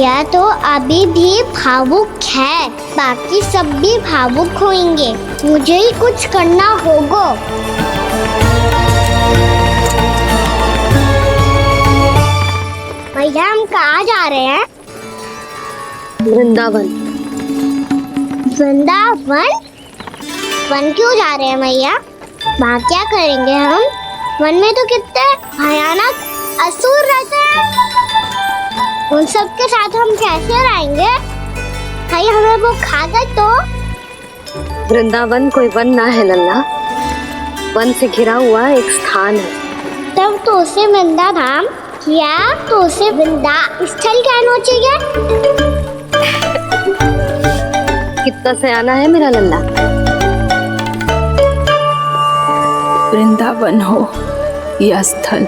मैया तो अभी भी भावुक है, बाकी सब भी भावुक होंगे। मुझे ही कुछ करना होगा। भैया हम कहाँ जा रहे हैं? वृंदावन। वृंदावन? वन क्यों जा रहे हैं मैया? वहाँ क्या करेंगे हम? वन में तो कितने भयानक असुर रहते हैं। उन सब के साथ हम कैसे रहेंगे? कहीं हमें वो खा गए तो? वृंदावन कोई वन ना है लल्ला, वन से घिरा हुआ एक स्थान है। तब तो उसे वृंदा धाम या तो उसे वृंदा स्थल कहना चाहिए। कितना सयाना है मेरा लल्ला। वृंदावन हो या स्थल,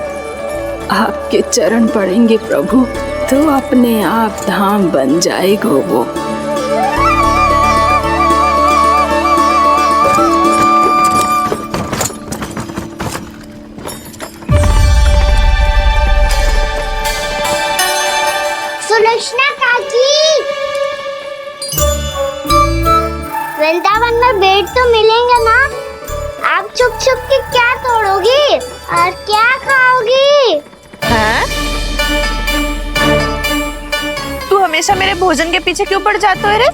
आपके चरण पड़ेंगे प्रभु तो अपने आप धाम बन जाएगा वो। सुलक्षणा काकी, वृंदावन में बेट तो मिलेंगे ना? आप छुप छुप के क्या तोड़ोगी और क्या खाओगी? हैं? तू हमेशा मेरे भोजन के पीछे क्यों पड़ जाता है रे?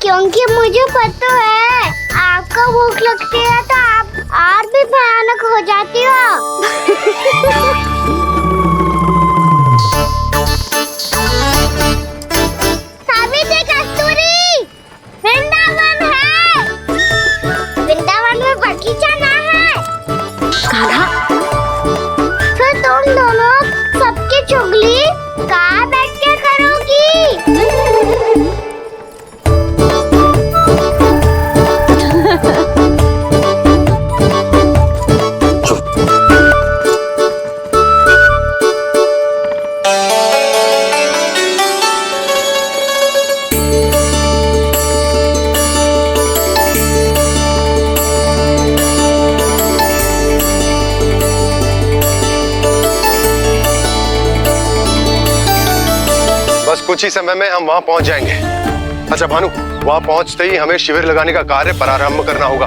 क्योंकि मुझे पता है आपको भूख लगती है तो आप और भी भयानक हो जाती हो। सावित्री, कस्तूरी, वृंदावन है। वृंदावन में बगीचा ना है। कान्हा, फिर तुम दोनों सबकी चुगली कहाँ बैठ के करोगी? बस कुछ ही समय में हम वहां पहुंच जाएंगे। अच्छा भानु, वहां पहुंचते ही हमें शिविर लगाने का कार्य प्रारंभ करना होगा,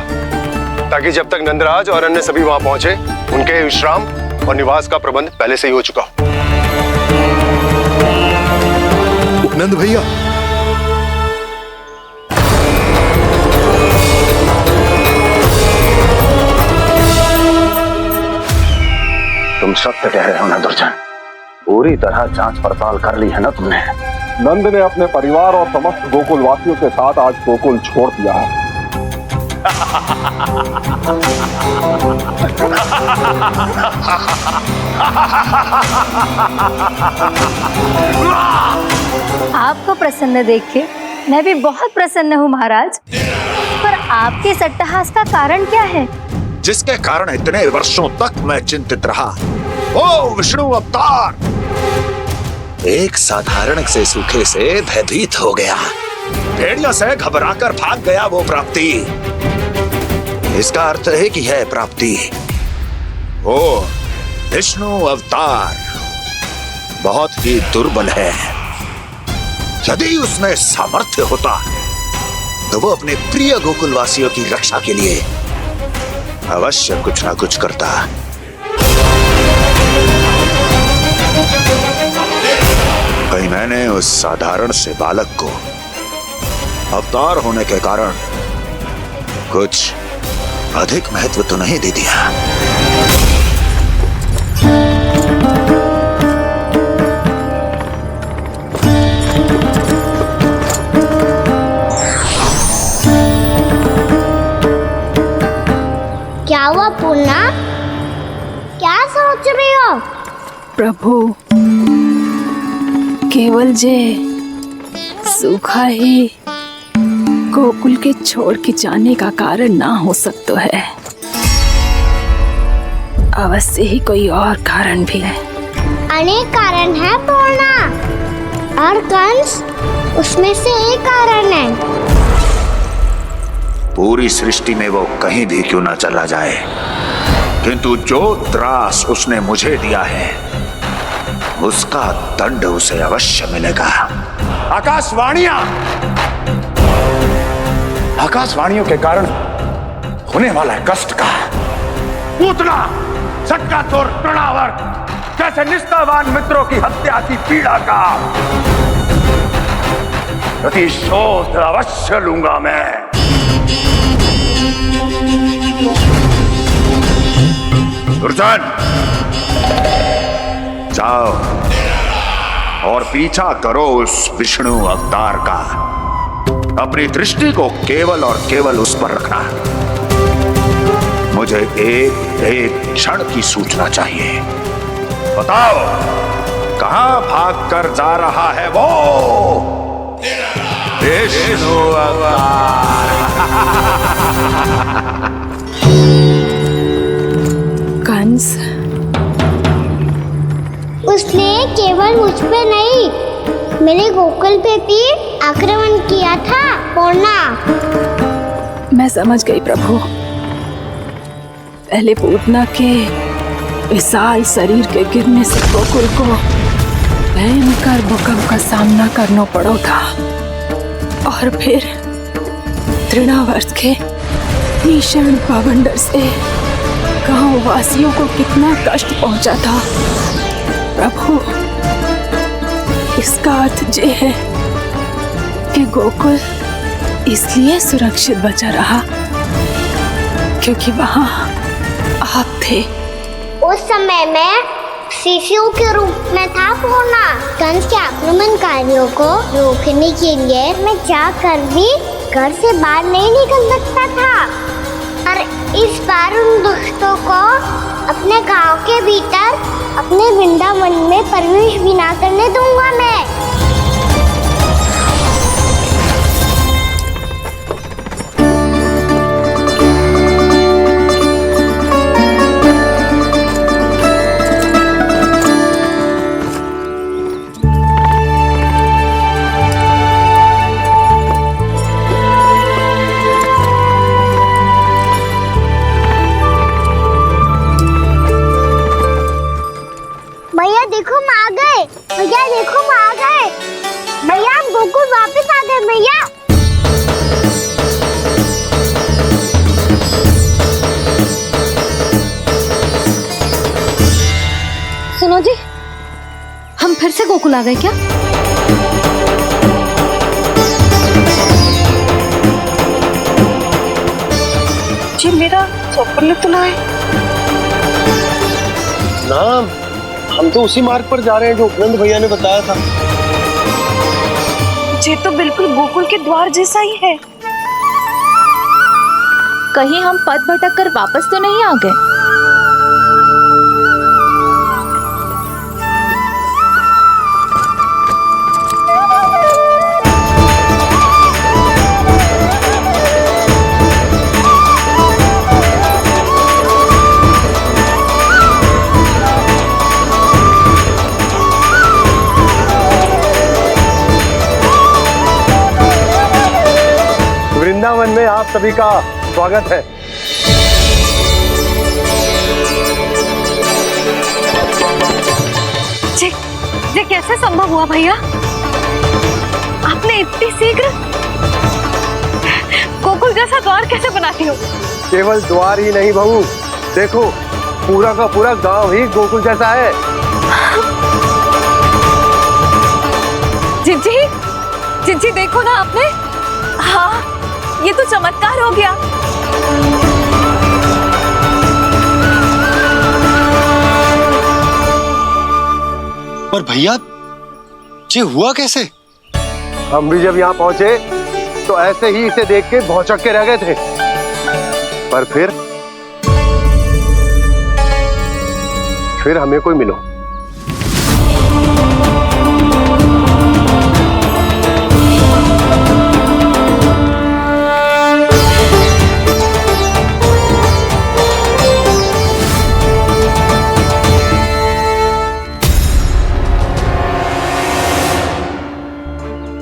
ताकि जब तक नंदराज और अन्य सभी वहां पहुंचे उनके विश्राम और निवास का प्रबंध पहले से ही हो चुका हो। नंद भैया, तुम सत्य कह रहे हो ना दुर्जन, पूरी तरह जांच पड़ताल कर ली है ना तुमने? नंद ने अपने परिवार और समस्त गोकुल वासियों के साथ आज गोकुल छोड़ दिया है। आपको प्रसन्न देख के मैं भी बहुत प्रसन्न हूँ महाराज, पर आपके इस अट्टहास का कारण क्या है? जिसके कारण इतने वर्षों तक मैं चिंतित रहा। ओ विष्णु अवतार! एक साधारण से सूखे से भयभीत हो गया, भेड़ियों से घबराकर भाग गया वो प्राप्ति। इसका अर्थ है कि है प्राप्ति ओ विष्णु अवतार बहुत ही दुर्बल है। यदि उसमें सामर्थ्य होता तो वो अपने प्रिय गोकुलवासियों की रक्षा के लिए अवश्य कुछ ना कुछ करता। कहीं मैंने उस साधारण से बालक को अवतार होने के कारण कुछ अधिक महत्व तो नहीं दे दिया। क्या हुआ पूर्णा? क्या सोच रही हो? प्रभु, केवल जे सूखा ही गोकुल के छोड़ के जाने का कारण ना हो सकता है, अवश्य ही कोई और कारण भी है। अनेक कारण है पूर्णा, और कंस उसमें से एक कारण है। पूरी सृष्टि में वो कहीं भी क्यों ना चला जाए, किंतु जो त्रास उसने मुझे दिया है उसका दंड उसे अवश्य मिलेगा। आकाशवाणियों के कारण होने वाला है कष्ट का। पूतना, सटका चोर तृणावर्त जैसे निष्ठावान मित्रों की हत्या की पीड़ा का प्रतिशोध अवश्य लूंगा मैं। दुर्जन, जाओ और पीछा करो उस विष्णु अवतार का। अपनी दृष्टि को केवल और केवल उस पर रखना। मुझे एक एक क्षण की सूचना चाहिए। बताओ, कहां भागकर जा रहा है वो विष्णु अवतार? कंस, उसने केवल मुझ पे नहीं, मेरे गोकुल पे भी आक्रमण किया था। पूर्णा, मैं समझ गई प्रभु। पहले पूतना के विशाल शरीर के गिरने से गोकुल को भयंकर भूकंप का सामना करना पड़ा था, और फिर तृणावर्त के भीषण पावंडर से गांव वासियों को कितना कष्ट पहुंचा था। प्रभु, इसका अर्थ ये है कि गोकुल इसलिए सुरक्षित बचा रहा क्योंकि वहां आप थे। उस समय मैं शिशु के रूप में था पूर्णा। कंस के आक्रमणकारियों को रोकने के लिए मैं जाकर भी घर से बाहर नहीं निकल सकता था, और इस बार उन दुष्टों को अपने गांव के भीतर, अपने वृंदावन में प्रवेश भी ना करने दूंगा मैं। भैया देखो हम आ गए। भैया देखो हम आ गए। भैया हम गोकुल वापस आ गए। भैया सुनो जी, हम फिर से गोकुल आ गए क्या? जी मेरा स्वप्न तो ना है। ना, हम तो उसी मार्ग पर जा रहे हैं जो उपनंद भैया ने बताया था। ये तो बिल्कुल गोकुल के द्वार जैसा ही है। कहीं हम पथ भटक कर वापस तो नहीं आ गए? वृंदावन में आप सभी का स्वागत है। ये कैसे संभव हुआ भैया? आपने इतनी शीघ्र गोकुल जैसा द्वार कैसे बनाती हो? केवल द्वार ही नहीं बहू, देखो पूरा का पूरा गांव ही गोकुल जैसा है। जिज्जी, जिज्जी देखो ना आपने। हाँ, ये तो चमत्कार हो गया। पर भैया, ये हुआ कैसे? हम भी जब यहाँ पहुंचे तो ऐसे ही इसे देख के भौचक के रह गए थे, पर फिर हमें कोई मिलो।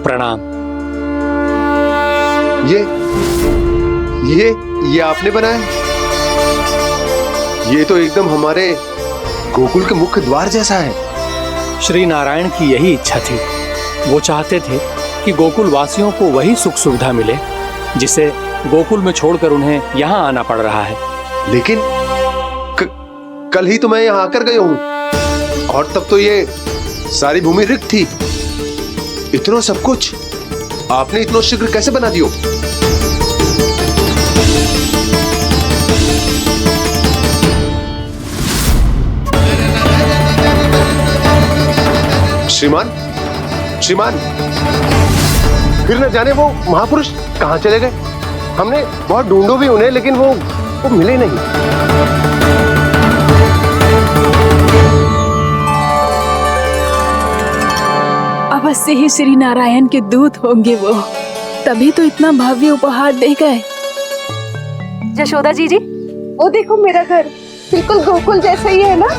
प्रणाम। ये आपने बनाया? ये तो एकदम हमारे गोकुल के मुख्य द्वार जैसा है। श्री नारायण की यही इच्छा थी। वो चाहते थे ताकि गोकुल वासियों को वही सुख सुविधा मिले जिसे गोकुल में छोड़कर उन्हें यहाँ आना पड़ रहा है। लेकिन कल ही तो मैं यहाँ आकर गया हूँ और तब तो ये सारी भूमि रिक्त थी। इतना सब कुछ आपने इतना शीघ्र कैसे बना दियो? श्रीमान, श्रीमान, फिर न जाने वो महापुरुष कहाँ चले गए। हमने बहुत ढूंढो भी उन्हें, लेकिन वो मिले नहीं। अवश्य ही श्री नारायण के दूत होंगे वो, तभी तो इतना भव्य उपहार दे गए। यशोदा जी, वो देखो मेरा घर बिल्कुल गोकुल जैसा ही है ना।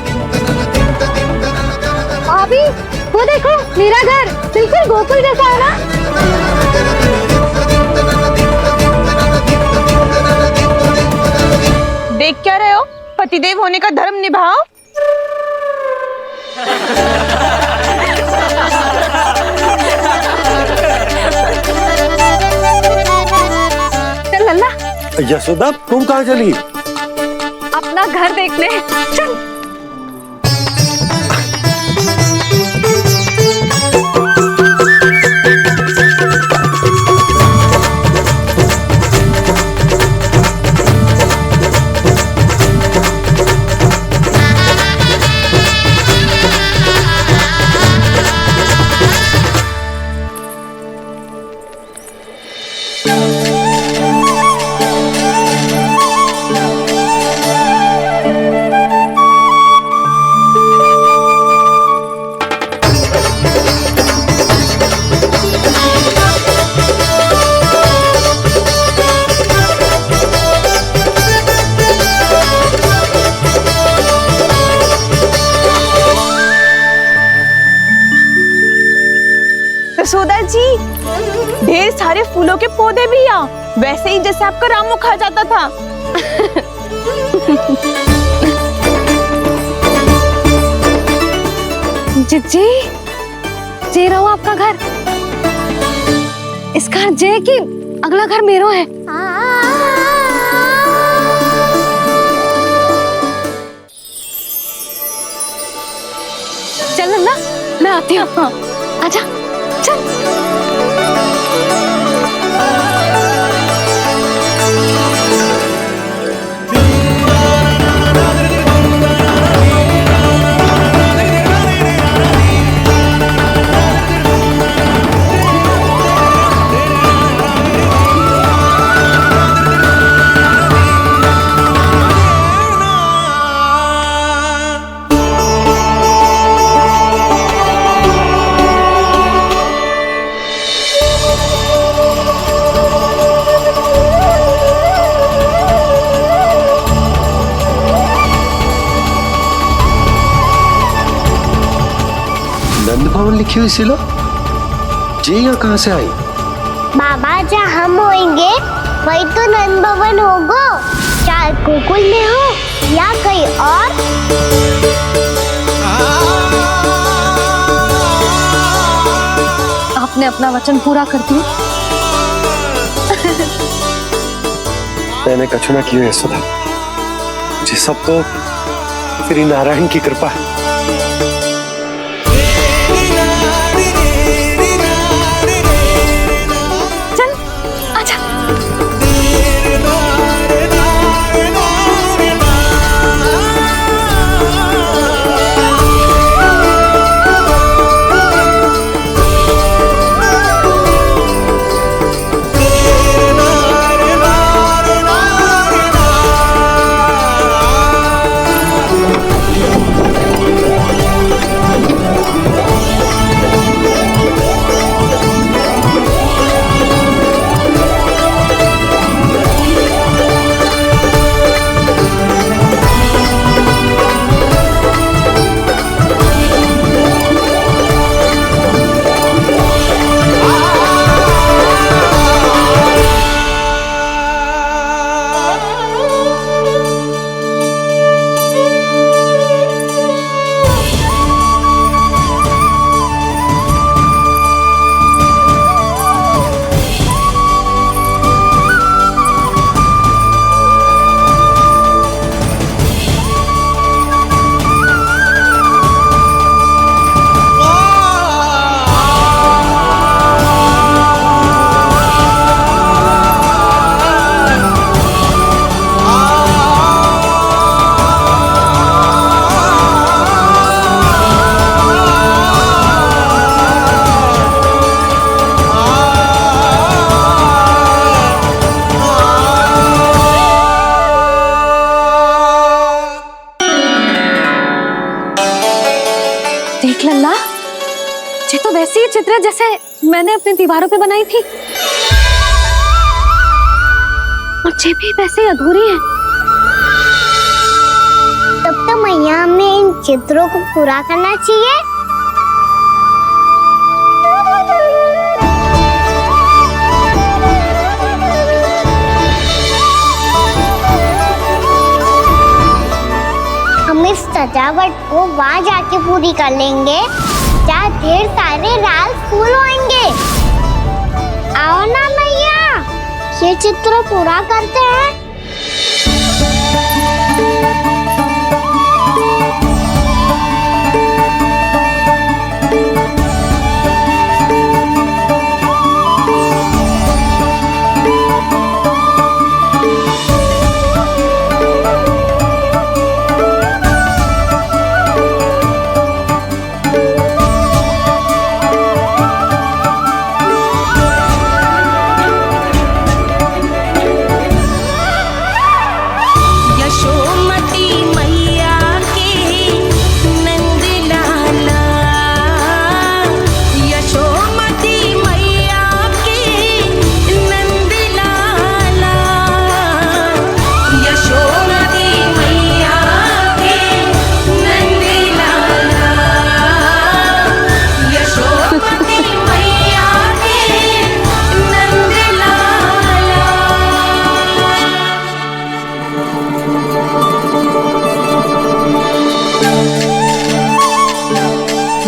भाभी, वो देखो मेरा घर बिल्कुल गोकुल जैसा है ना। देख क्या रहे हो? पतिदेव होने का धर्म निभाओ। चल लल्ला, यशोदा तुम कहाँ चली? अपना घर देखने चल। यशोदा जी, ढेर सारे फूलों के पौधे भी यहाँ, वैसे ही जैसे आपका रामू खा जाता था। जी, जे रहो आपका घर। इसका अर्थ जे कि अगला घर मेरो है। चल लल्ला, मैं आती हूँ। आजा, चल। नंद भवन लिखी हुई सिलो, जी यहाँ कहाँ से आई? बाबा, जहाँ हम होंगे वही तो नंद भवन होगा। चाहे गोकुल में हो या कहीं और। आपने अपना वचन पूरा कर दिया। मैंने कछु ना किया यशोदा, ये सब तो श्री नारायण की कृपा है। वैसी ही चित्र जैसे मैंने अपनी दीवारों पे बनाई थी, और ये भी वैसे ही अधूरी है। तब तो मैया हमें इन चित्रों को पूरा करना चाहिए। हम इस सजावट को वहाँ जाके पूरी कर लेंगे जहाँ ढेर सारे लाल फूल होंगे। आओ ना मैया, ये चित्र पूरा करते हैं।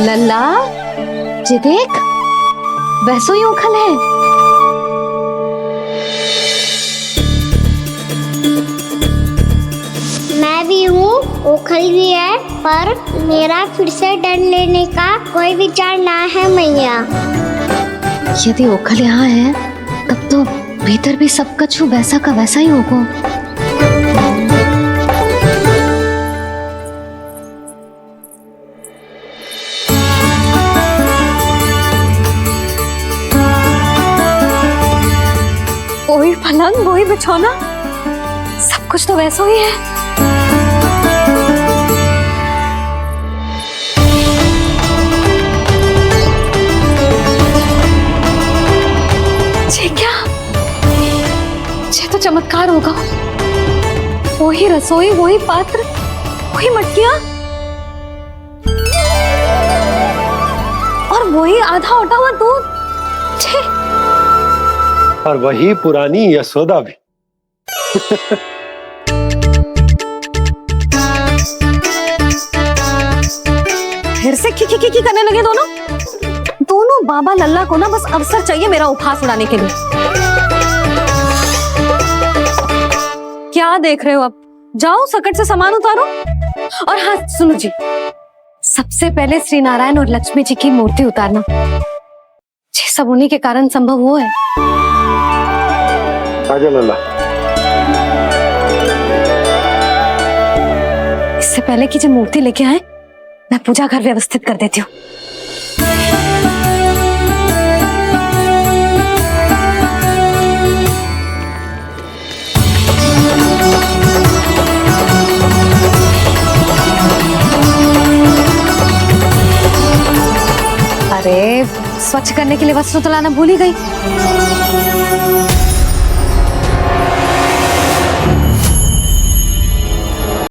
लल्ला, ये देख, वैसो ही उखल है। मैं भी हूँ, उखल भी है, पर मेरा फिर से डर लेने का कोई विचार ना है मैया। यदि उखल यहाँ है, तब तो भीतर भी सब कुछ वैसा का वैसा ही होगा। वही पलंग, वही बिछौना, सब कुछ तो वैसा ही है। ये क्या? ये तो चमत्कार होगा। वही रसोई, वही पात्र, वही मटकियां, और वही आधा उटा हुआ दूध। और वही पुरानी यशोदा भी। फिर से की करने लगे दोनों बाबा लल्ला को ना बस अवसर चाहिए मेरा उपहास उड़ाने के लिए। क्या देख रहे हो? अब जाओ, सकट से सामान उतारो। और हाँ सुनो जी, सबसे पहले श्री नारायण और लक्ष्मी जी की मूर्ति उतारना। ये सब उन्हीं के कारण संभव हुआ है। आजा लल्ला। इससे पहले कि जो मूर्ति लेके आए, मैं पूजा घर व्यवस्थित कर देती हूँ। अरे, स्वच्छ करने के लिए वस्त्र तो लाना भूल ही गई।